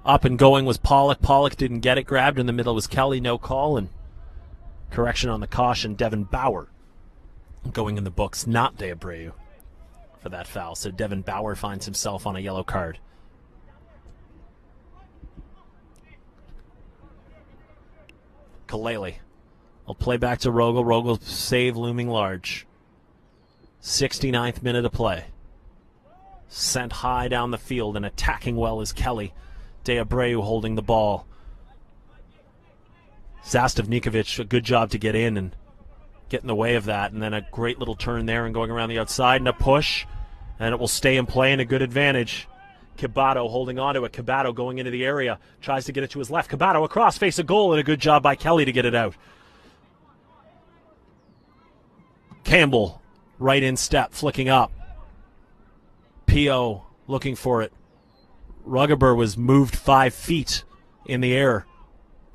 Up and going was Pollock. Pollock didn't get it. Grabbed in the middle was Kelly. No call. And correction on the caution. Devin Bauer going in the books, not De Abreu, for that foul. So Devin Bauer finds himself on a yellow card. Kalele. I'll play back to Rogel. Rogel save looming large. 69th minute of play. Sent high down the field and attacking well is Kelly. De Abreu holding the ball. Zastavnikovic, a good job to get in and get in the way of that. And then a great little turn there and going around the outside and a push. And it will stay in play and a good advantage. Cabato holding on to it. Cabato going into the area. Tries to get it to his left. Cabato across, face a goal, and a good job by Kelly to get it out. Campbell, right in step, flicking up. P.O. looking for it. Ruggeber was moved 5 feet in the air.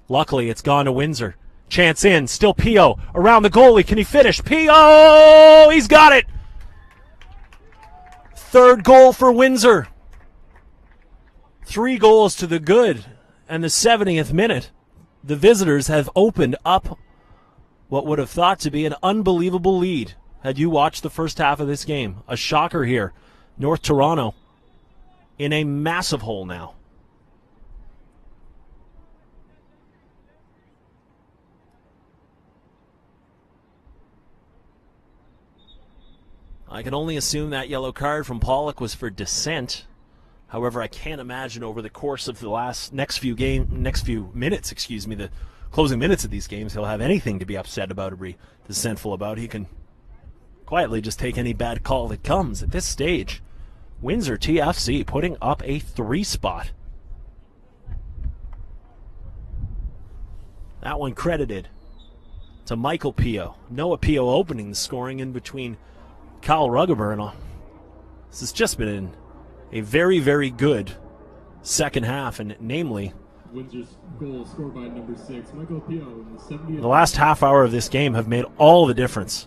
Luckily, it's gone to Windsor. Chance in, still P.O. around the goalie. Can he finish? P.O. He's got it. 3rd goal for Windsor. 3 goals to the good. And the 70th minute, the visitors have opened up what would have thought to be an unbelievable lead had you watched the first half of this game. A shocker here. North Toronto in a massive hole now. I can only assume that yellow card from Pollock was for dissent. However, I can't imagine over the course of the next few minutes, the closing minutes of these games, he'll have anything to be upset about or be dissentful about. He can quietly just take any bad call that comes at this stage. Windsor TFC putting up a 3 spot. That one credited to Michael P.O. Noah P.O. opening the scoring in between Kyle Ruggeber and all. This has just been a very, very good second half, and namely Windsor's goal scored by number 6, Michael P.O. in the 70th. The last half hour of this game have made all the difference.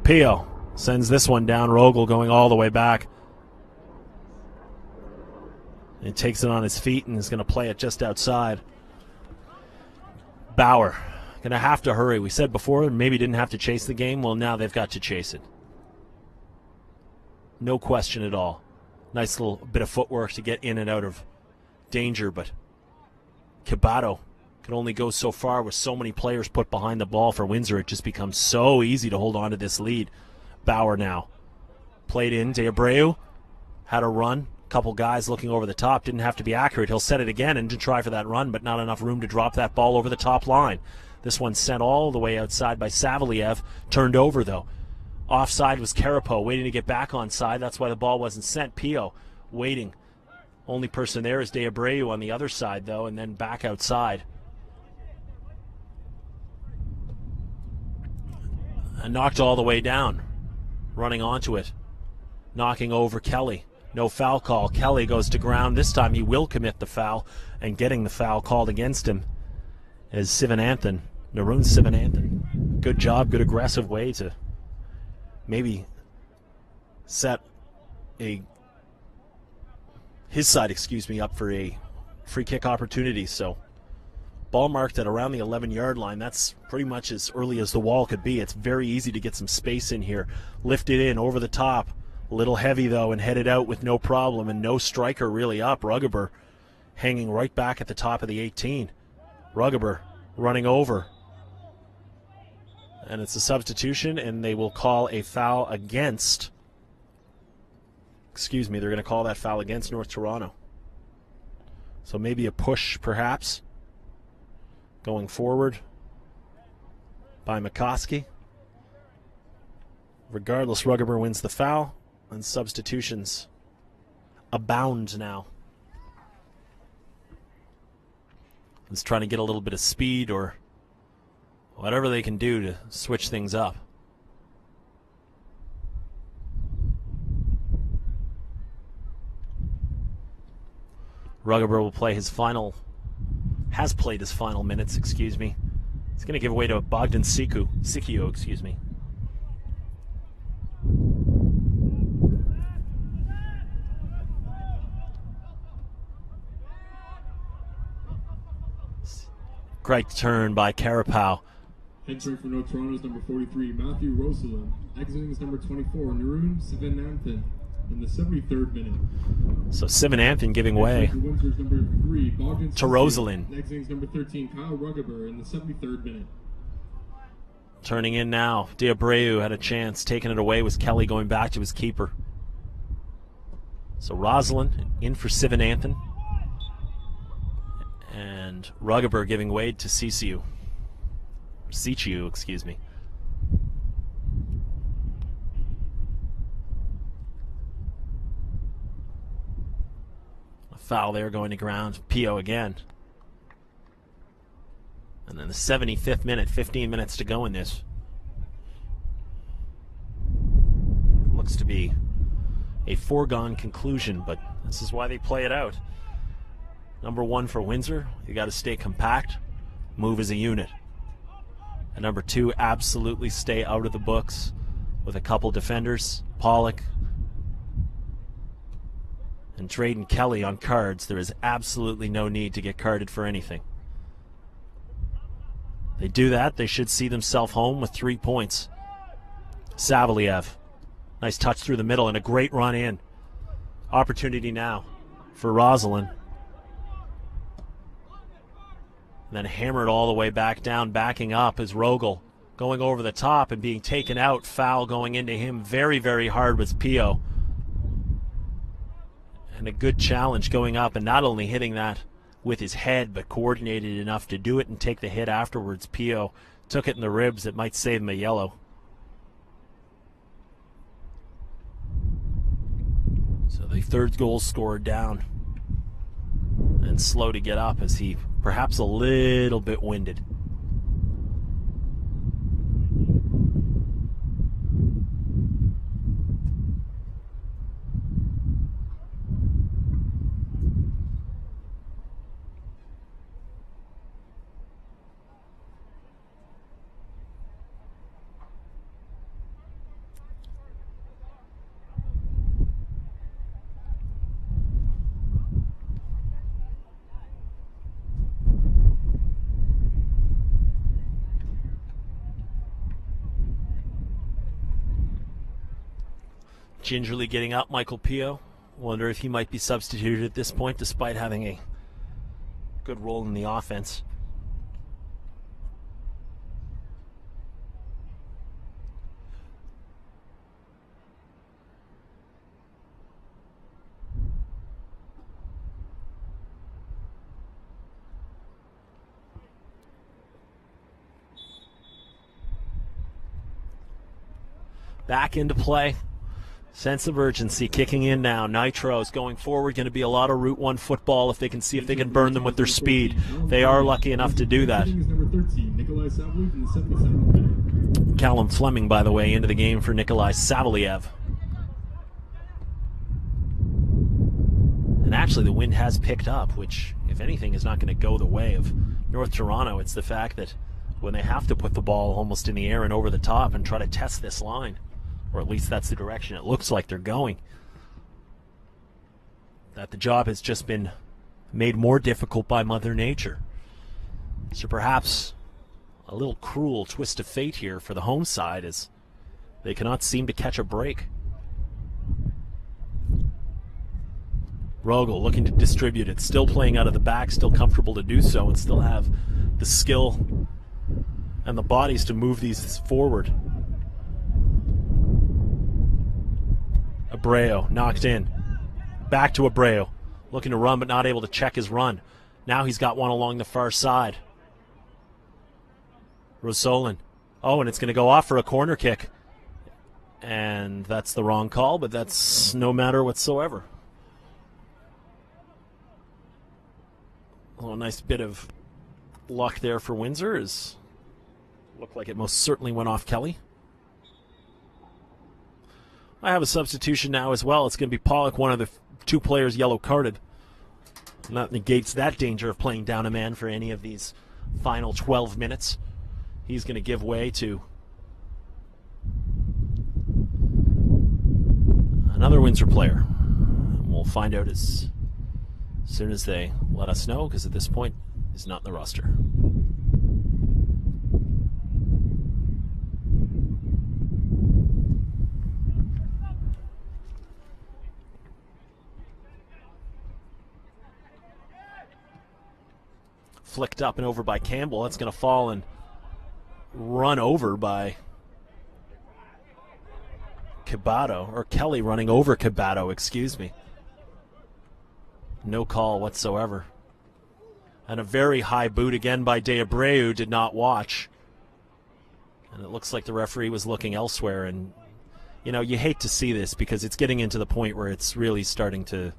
P.O. sends this one down. Rogel going all the way back. And takes it on his feet and is going to play it just outside. Bauer going to have to hurry. We said before maybe didn't have to chase the game. Well, now they've got to chase it. No question at all. Nice little bit of footwork to get in and out of danger, but Cabato can only go so far with so many players put behind the ball for Windsor. It just becomes so easy to hold on to this lead. Bauer now. Played in. De Abreu had a run. Couple guys looking over the top. Didn't have to be accurate. He'll set it again and try for that run, but not enough room to drop that ball over the top line. This one sent all the way outside by Savaliev. Turned over, though. Offside was Carapo, waiting to get back on side. That's why the ball wasn't sent. Pio waiting. Only person there is De Abreu on the other side, though, and then back outside. And knocked all the way down. Running onto it. Knocking over Kelly. No foul call. Kelly goes to ground. This time he will commit the foul, and getting the foul called against him is Sivananthan. Narun Sivananthan. Good job, good aggressive way to maybe set his side up for a free kick opportunity. So ball marked at around the 11-yard line. That's pretty much as early as the wall could be. It's very easy to get some space in here. Lift it in over the top. A little heavy, though, and headed out with no problem, and no striker really up. Ruggeber hanging right back at the top of the 18. Ruggeber running over. And it's a substitution, and they will call a foul against. They're going to call that foul against North Toronto. So maybe a push, perhaps, going forward by McCoskey. Regardless, Ruggeber wins the foul, and substitutions abound now. It's trying to get a little bit of speed or whatever they can do to switch things up. Ruggeber will play has played his final minutes, It's going to give away to Bogdan Sikio. Great turn by Carapo. Entering for North Toronto's number 43, Matthew Rosalind. Exiting is number 24, Narun Sivananthan, in the 73rd minute. So Sivananthan giving way Windsor's number 3, Bogdan to Rosalind. Exiting is number 13, Kyle Ruggeber, in the 73rd minute. Turning in now. De Abreu had a chance. Taking it away was Kelly going back to his keeper. So Rosalind in for Sivananthan. And Ruggeber giving way to Cicu, excuse me. A foul there going to ground. Pio again. And then the 75th minute, 15 minutes to go in this. Looks to be a foregone conclusion, but this is why they play it out. Number one for Windsor, you got to stay compact, move as a unit. And number two, absolutely stay out of the books with a couple defenders, Pollock and Drayden Kelly on cards. There is absolutely no need to get carded for anything. They do that, they should see themselves home with 3 points. Savaliev, nice touch through the middle and a great run in. Opportunity now for Rosalind. And then hammered all the way back down, backing up is Rogel. Going over the top and being taken out. Foul going into him very, very hard with Pio. And a good challenge going up and not only hitting that with his head, but coordinated enough to do it and take the hit afterwards. Pio took it in the ribs. It might save him a yellow. So the third goal scored down. And slow to get up as he perhaps a little bit winded. Gingerly getting up, Michael Pio. Wonder if he might be substituted at this point despite having a good role in the offense. Back into play. Sense of urgency kicking in now. Nitros going forward. Going to be a lot of Route 1 football if they can see if they can burn them with their speed. They are lucky enough to do that. Callum Fleming, by the way, into the game for Nikolai Savaliev. And actually the wind has picked up, which, if anything, is not going to go the way of North Toronto. It's the fact that when they have to put the ball almost in the air and over the top and try to test this line, or at least that's the direction it looks like they're going, that the job has just been made more difficult by Mother Nature. So perhaps a little cruel twist of fate here for the home side as they cannot seem to catch a break. Rogel looking to distribute it, still playing out of the back, still comfortable to do so, and still have the skill and the bodies to move these forward. Abreu knocked in. Back to Abreu. Looking to run but not able to check his run. Now he's got one along the far side. Rosolin. Oh, and it's going to go off for a corner kick. And that's the wrong call, but that's no matter whatsoever. Well, a nice bit of luck there for Windsor. Looked like it most certainly went off Kelly. I have a substitution now as well. It's going to be Pollock, one of the two players yellow carded. And that negates that danger of playing down a man for any of these final 12 minutes. He's going to give way to another Windsor player. And we'll find out as soon as they let us know, because at this point he's not in the roster. Flicked up and over by Campbell. That's going to fall and run over by Cabato, or Kelly running over Cabato, excuse me. No call whatsoever. And a very high boot again by De Abreu, did not watch. And it looks like the referee was looking elsewhere. And, you know, you hate to see this because it's getting into the point where it's really starting to,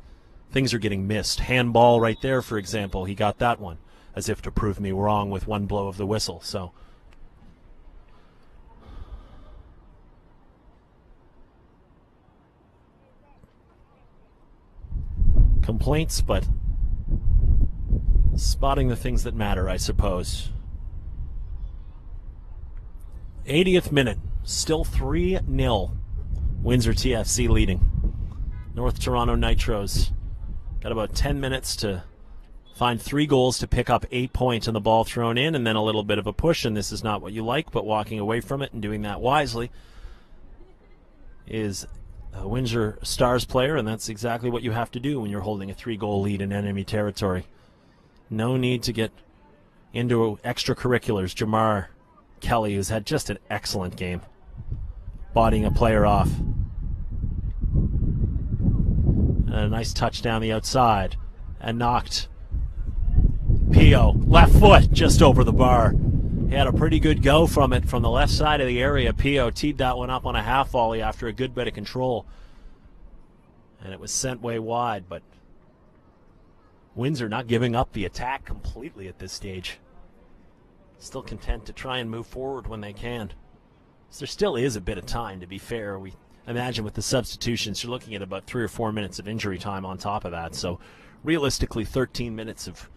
things are getting missed. Handball right there, for example, he got that one, as if to prove me wrong with one blow of the whistle. So, complaints, but spotting the things that matter, I suppose. 80th minute, still 3-0. Windsor TFC leading. North Toronto Nitros got about 10 minutes to find 3 goals to pick up 8 points and the ball thrown in, and then a little bit of a push, and this is not what you like, but walking away from it and doing that wisely is a Windsor Stars player, and that's exactly what you have to do when you're holding a 3-goal lead in enemy territory. No need to get into extracurriculars. Jamar Kelly, who's had just an excellent game, bodying a player off. And a nice touch down the outside, and knocked. Pio, left foot, just over the bar. He had a pretty good go from it from the left side of the area. Pio teed that one up on a half volley after a good bit of control. And it was sent way wide, but Windsor not giving up the attack completely at this stage. Still content to try and move forward when they can. So there still is a bit of time, to be fair. We imagine with the substitutions, you're looking at about 3 or 4 minutes of injury time on top of that. So realistically, 13 minutes of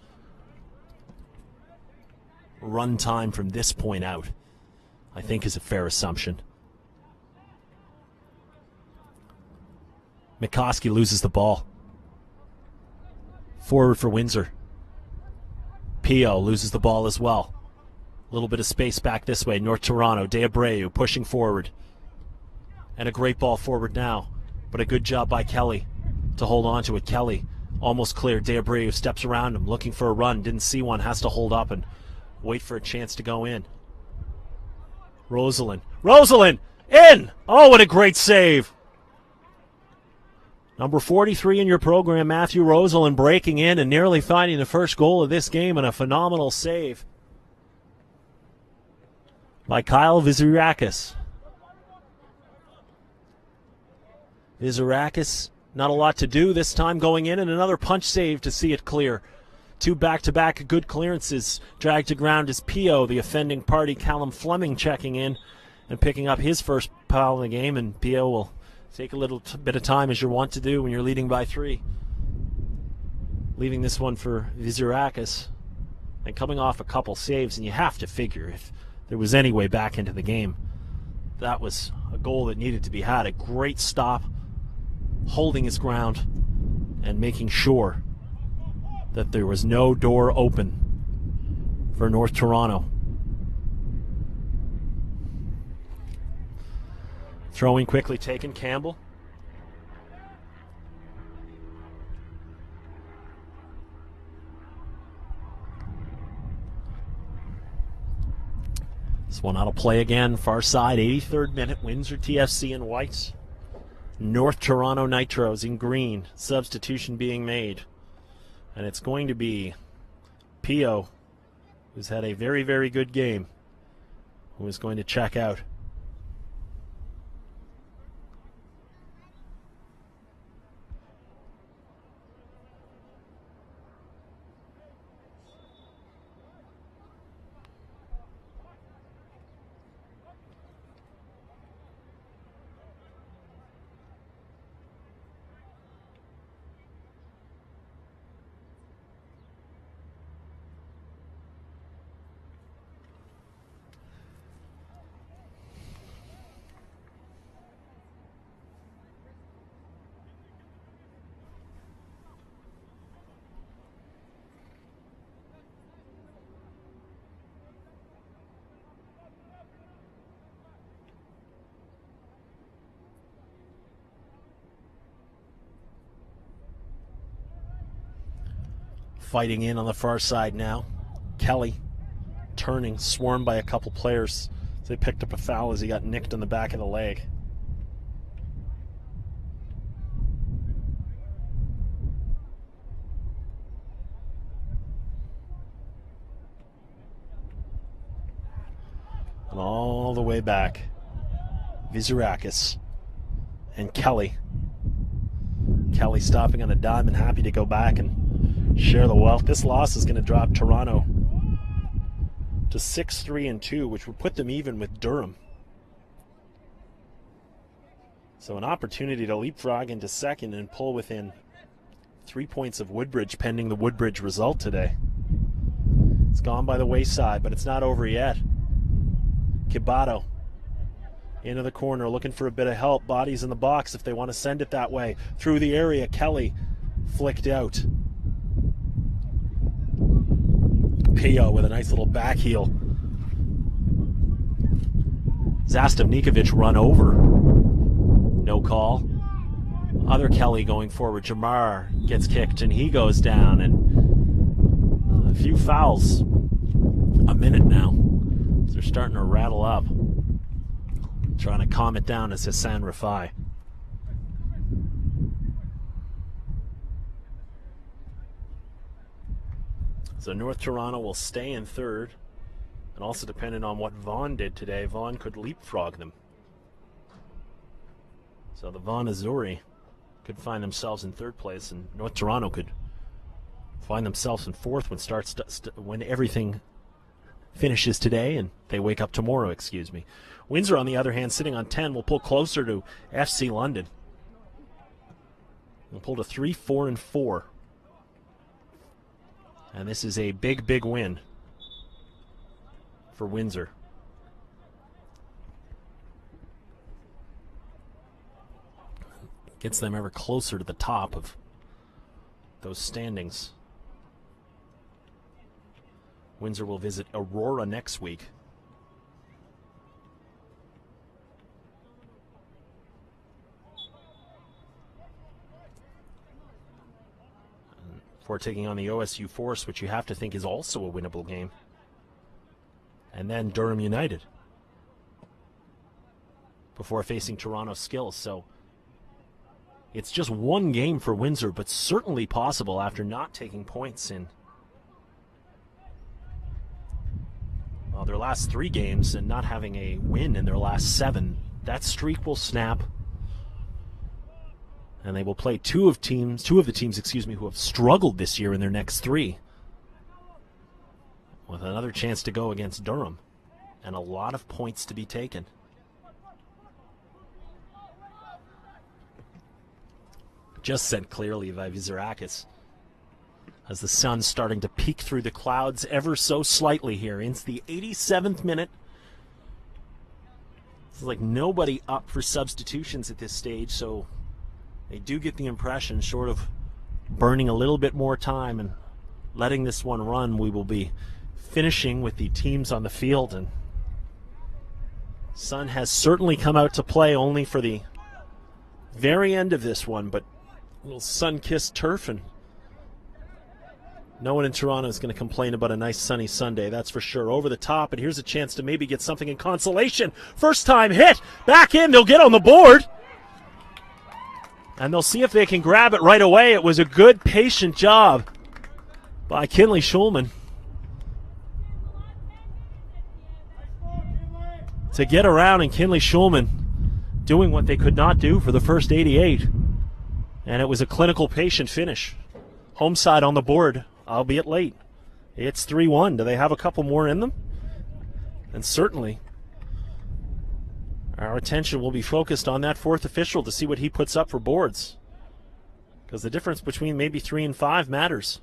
run time from this point out, I think, is a fair assumption. McCoskey loses the ball. Forward for Windsor. Pio loses the ball as well. A little bit of space back this way. North Toronto, De Abreu pushing forward. And a great ball forward now. But a good job by Kelly to hold on to it. Kelly almost cleared. De Abreu steps around him, looking for a run. Didn't see one. Has to hold up and wait for a chance to go in. Rosalind. In! Oh, what a great save. Number 43 in your program, Matthew Rosalind, breaking in and nearly finding the first goal of this game, and a phenomenal save by Kyle Vizirakis. Vizirakis, not a lot to do this time going in, and another punch save to see it clear. 2 back-to-back good clearances. Dragged to ground is Pio, the offending party. Callum Fleming checking in and picking up his first foul in the game, and Pio will take a little bit of time, as you're wont to do when you're leading by 3. Leaving this one for Vizirakis, and coming off a couple saves, and you have to figure if there was any way back into the game, that was a goal that needed to be had. A great stop, holding his ground, and making sure that there was no door open for North Toronto. Throwing quickly taken, Campbell. This one out of play again, far side, 83rd minute, Windsor TFC in white. North Toronto Nitros in green, substitution being made. And it's going to be Pio, who's had a very, very good game, who is going to check out. Fighting in on the far side now. Kelly turning, swarmed by a couple players. They picked up a foul as he got nicked in the back of the leg. And all the way back, Vizerakis and Kelly. Kelly stopping on a dime and happy to go back and share the wealth. This loss is going to drop Toronto to 6-3-2, which would put them even with Durham. So an opportunity to leapfrog into second and pull within 3 points of Woodbridge, pending the Woodbridge result today. It's gone by the wayside, but it's not over yet. Kibato into the corner, looking for a bit of help. Bodies in the box if they want to send it that way. Through the area, Kelly flicked out. Pio with a nice little back heel. Zastavnikovic run over. No call. Other Kelly going forward. Jamar gets kicked and he goes down. And a few fouls a minute now. They're starting to rattle up. Trying to calm it down is Hassan Rafai. So North Toronto will stay in third. And also depending on what Vaughan did today, Vaughan could leapfrog them. So the Vaughan Azzurri could find themselves in third place, and North Toronto could find themselves in fourth when everything finishes today and they wake up tomorrow, excuse me. Windsor, on the other hand, sitting on 10, will pull closer to FC London. We'll pull to 3-4-4. And this is a big, big win for Windsor. Gets them ever closer to the top of those standings. Windsor will visit Aurora next week. Before taking on the OSU Force, which you have to think is also a winnable game. And then Durham United before facing Toronto Skills. So it's just one game for Windsor, but certainly possible after not taking points in their last 3 games and not having a win in their last 7. That streak will snap. And they will play two of the teams, who have struggled this year in their next 3. With another chance to go against Durham. And a lot of points to be taken. Just sent clearly by Vizerakis. As the sun's starting to peek through the clouds ever so slightly here. Into the 87th minute. It's like nobody up for substitutions at this stage, so they do get the impression, short of burning a little bit more time and letting this one run, we will be finishing with the teams on the field. And sun has certainly come out to play, only for the very end of this one, but a little sun-kissed turf, and no one in Toronto is going to complain about a nice sunny Sunday, that's for sure. Over the top, and here's a chance to maybe get something in consolation. First time hit, back in, they'll get on the board. And they'll see if they can grab it right away. It was a good, patient job by Kinley Schulman to get around, and Kinley Schulman doing what they could not do for the first 88. And it was a clinical, patient finish. Home side on the board, albeit late. It's 3-1. Do they have a couple more in them? And certainly our attention will be focused on that fourth official to see what he puts up for boards. Because the difference between maybe 3 and 5 matters.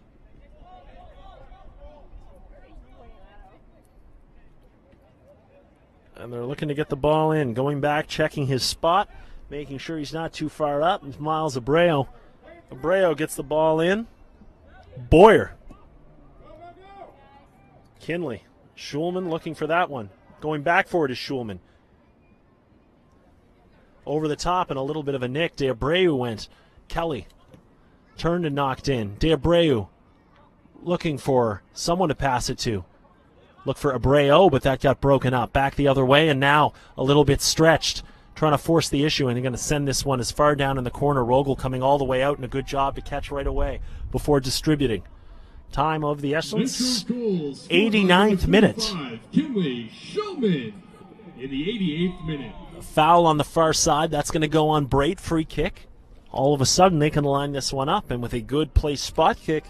And they're looking to get the ball in. Going back, checking his spot, making sure he's not too far up. It's Miles Abreu. Abreu gets the ball in. Boyer. Kinley. Schulman looking for that one. Going back for it is Schulman. Over the top and a little bit of a nick. De Abreu went. Kelly turned and knocked in. De Abreu looking for someone to pass it to. Look for Abreu, but that got broken up. Back the other way, and now a little bit stretched. Trying to force the issue, and they're going to send this one as far down in the corner. Rogel coming all the way out, and a good job to catch right away before distributing. Time of the essence, 89th minute. Kinley Schulman. in the 88th minute. A foul on the far side. That's going to go on Brait. Free kick. All of a sudden, they can line this one up, and with a good place spot kick,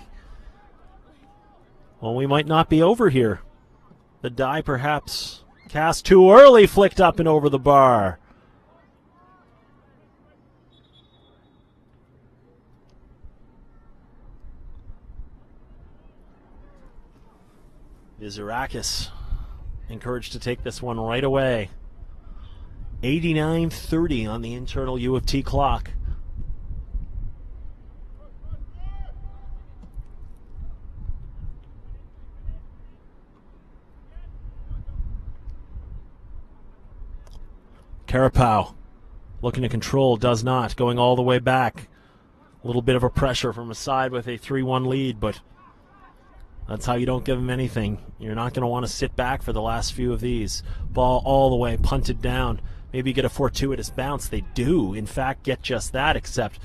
well, we might not be over here. The die perhaps cast too early, flicked up and over the bar. Vizarakis encouraged to take this one right away. 89:30 on the internal U of T clock. Carapau looking to control, does not, going all the way back. A little bit of a pressure from a side with a 3-1 lead, but that's how you don't give them anything. You're not going to want to sit back for the last few of these. Ball all the way, punted down. Maybe get a fortuitous bounce. They do, in fact, get just that, except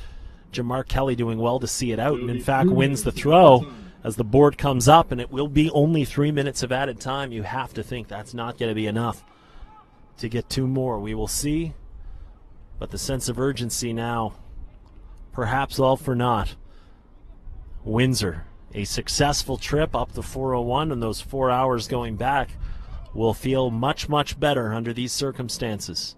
Jamar Kelly doing well to see it out, and in fact wins the throw as the board comes up, and it will be only 3 minutes of added time. You have to think that's not going to be enough to get 2 more. We will see, but the sense of urgency now, perhaps all for naught. Windsor, a successful trip up the 401, and those 4 hours going back will feel much, much better under these circumstances.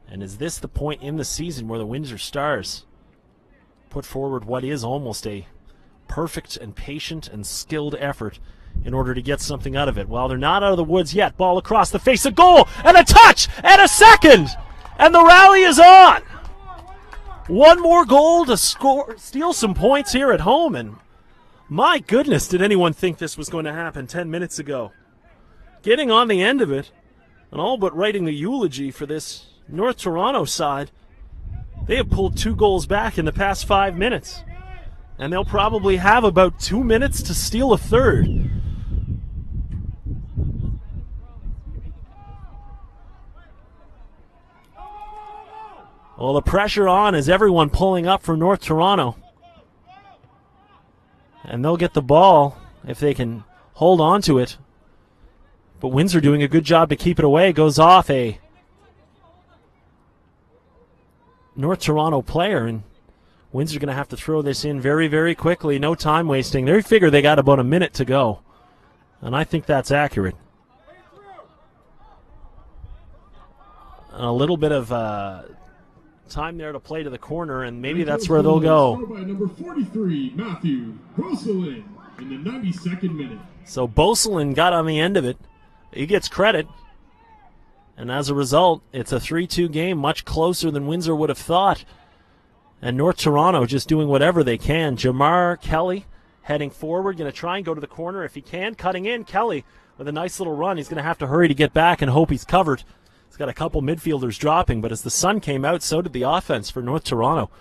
And is this the point in the season where the Windsor Stars put forward what is almost a perfect and patient and skilled effort in order to get something out of it? Well, they're not out of the woods yet. Ball across the face, a goal, and a touch, and a second, and the rally is on. One more goal to steal some points here at home, and my goodness, did anyone think this was going to happen 10 minutes ago? Getting on the end of it, and all but writing the eulogy for this North Toronto side. They have pulled 2 goals back in the past 5 minutes, and they'll probably have about 2 minutes to steal a third. Well, the pressure on is everyone pulling up for North Toronto, and they'll get the ball if they can hold on to it. But Windsor doing a good job to keep it away. Goes off a North Toronto player, and Windsor going to have to throw this in very, very quickly. No time wasting. They figure they got about a minute to go, and I think that's accurate. A little bit of time there to play to the corner, and maybe that's where they'll go. By number 43, Matthew Roselin, in the 92nd minute. So Boselin got on the end of it. He gets credit. And as a result, it's a 3-2 game, much closer than Windsor would have thought. And North Toronto just doing whatever they can. Jamar Kelly heading forward, going to try and go to the corner if he can. Cutting in, Kelly with a nice little run. He's going to have to hurry to get back and hope he's covered. He's got a couple midfielders dropping, but as the sun came out, so did the offense for North Toronto.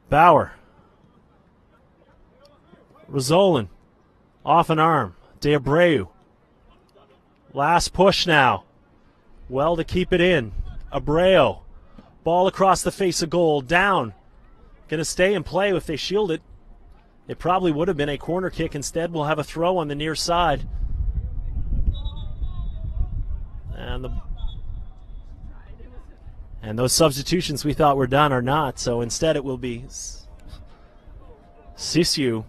Bauer. Rosolin. Off an arm. De Abreu. Last push now. Well to keep it in. Abreu. Ball across the face of goal. Down. Going to stay and play if they shield it. It probably would have been a corner kick. Instead, we'll have a throw on the near side. And those substitutions we thought were done are not. So instead it will be Sisu.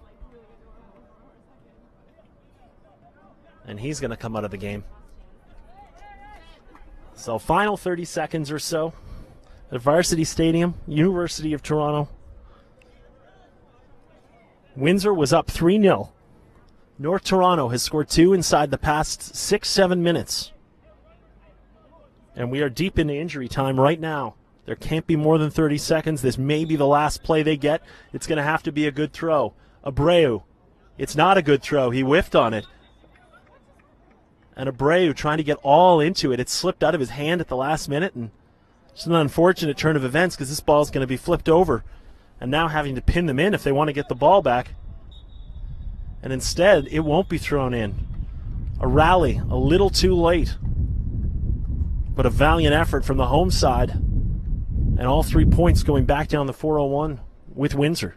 And he's going to come out of the game. So final 30 seconds or so at Varsity Stadium, University of Toronto. Windsor was up 3-0. North Toronto has scored 2 inside the past 6-7 minutes. And we are deep into injury time right now. There can't be more than 30 seconds. This may be the last play they get. It's going to have to be a good throw. Abreu. It's not a good throw. He whiffed on it. And Abreu trying to get all into it. It slipped out of his hand at the last minute, and it's an unfortunate turn of events because this ball is going to be flipped over and now having to pin them in if they want to get the ball back. And instead, it won't be thrown in. A rally a little too late, but a valiant effort from the home side And all 3 points going back down the 401 with Windsor.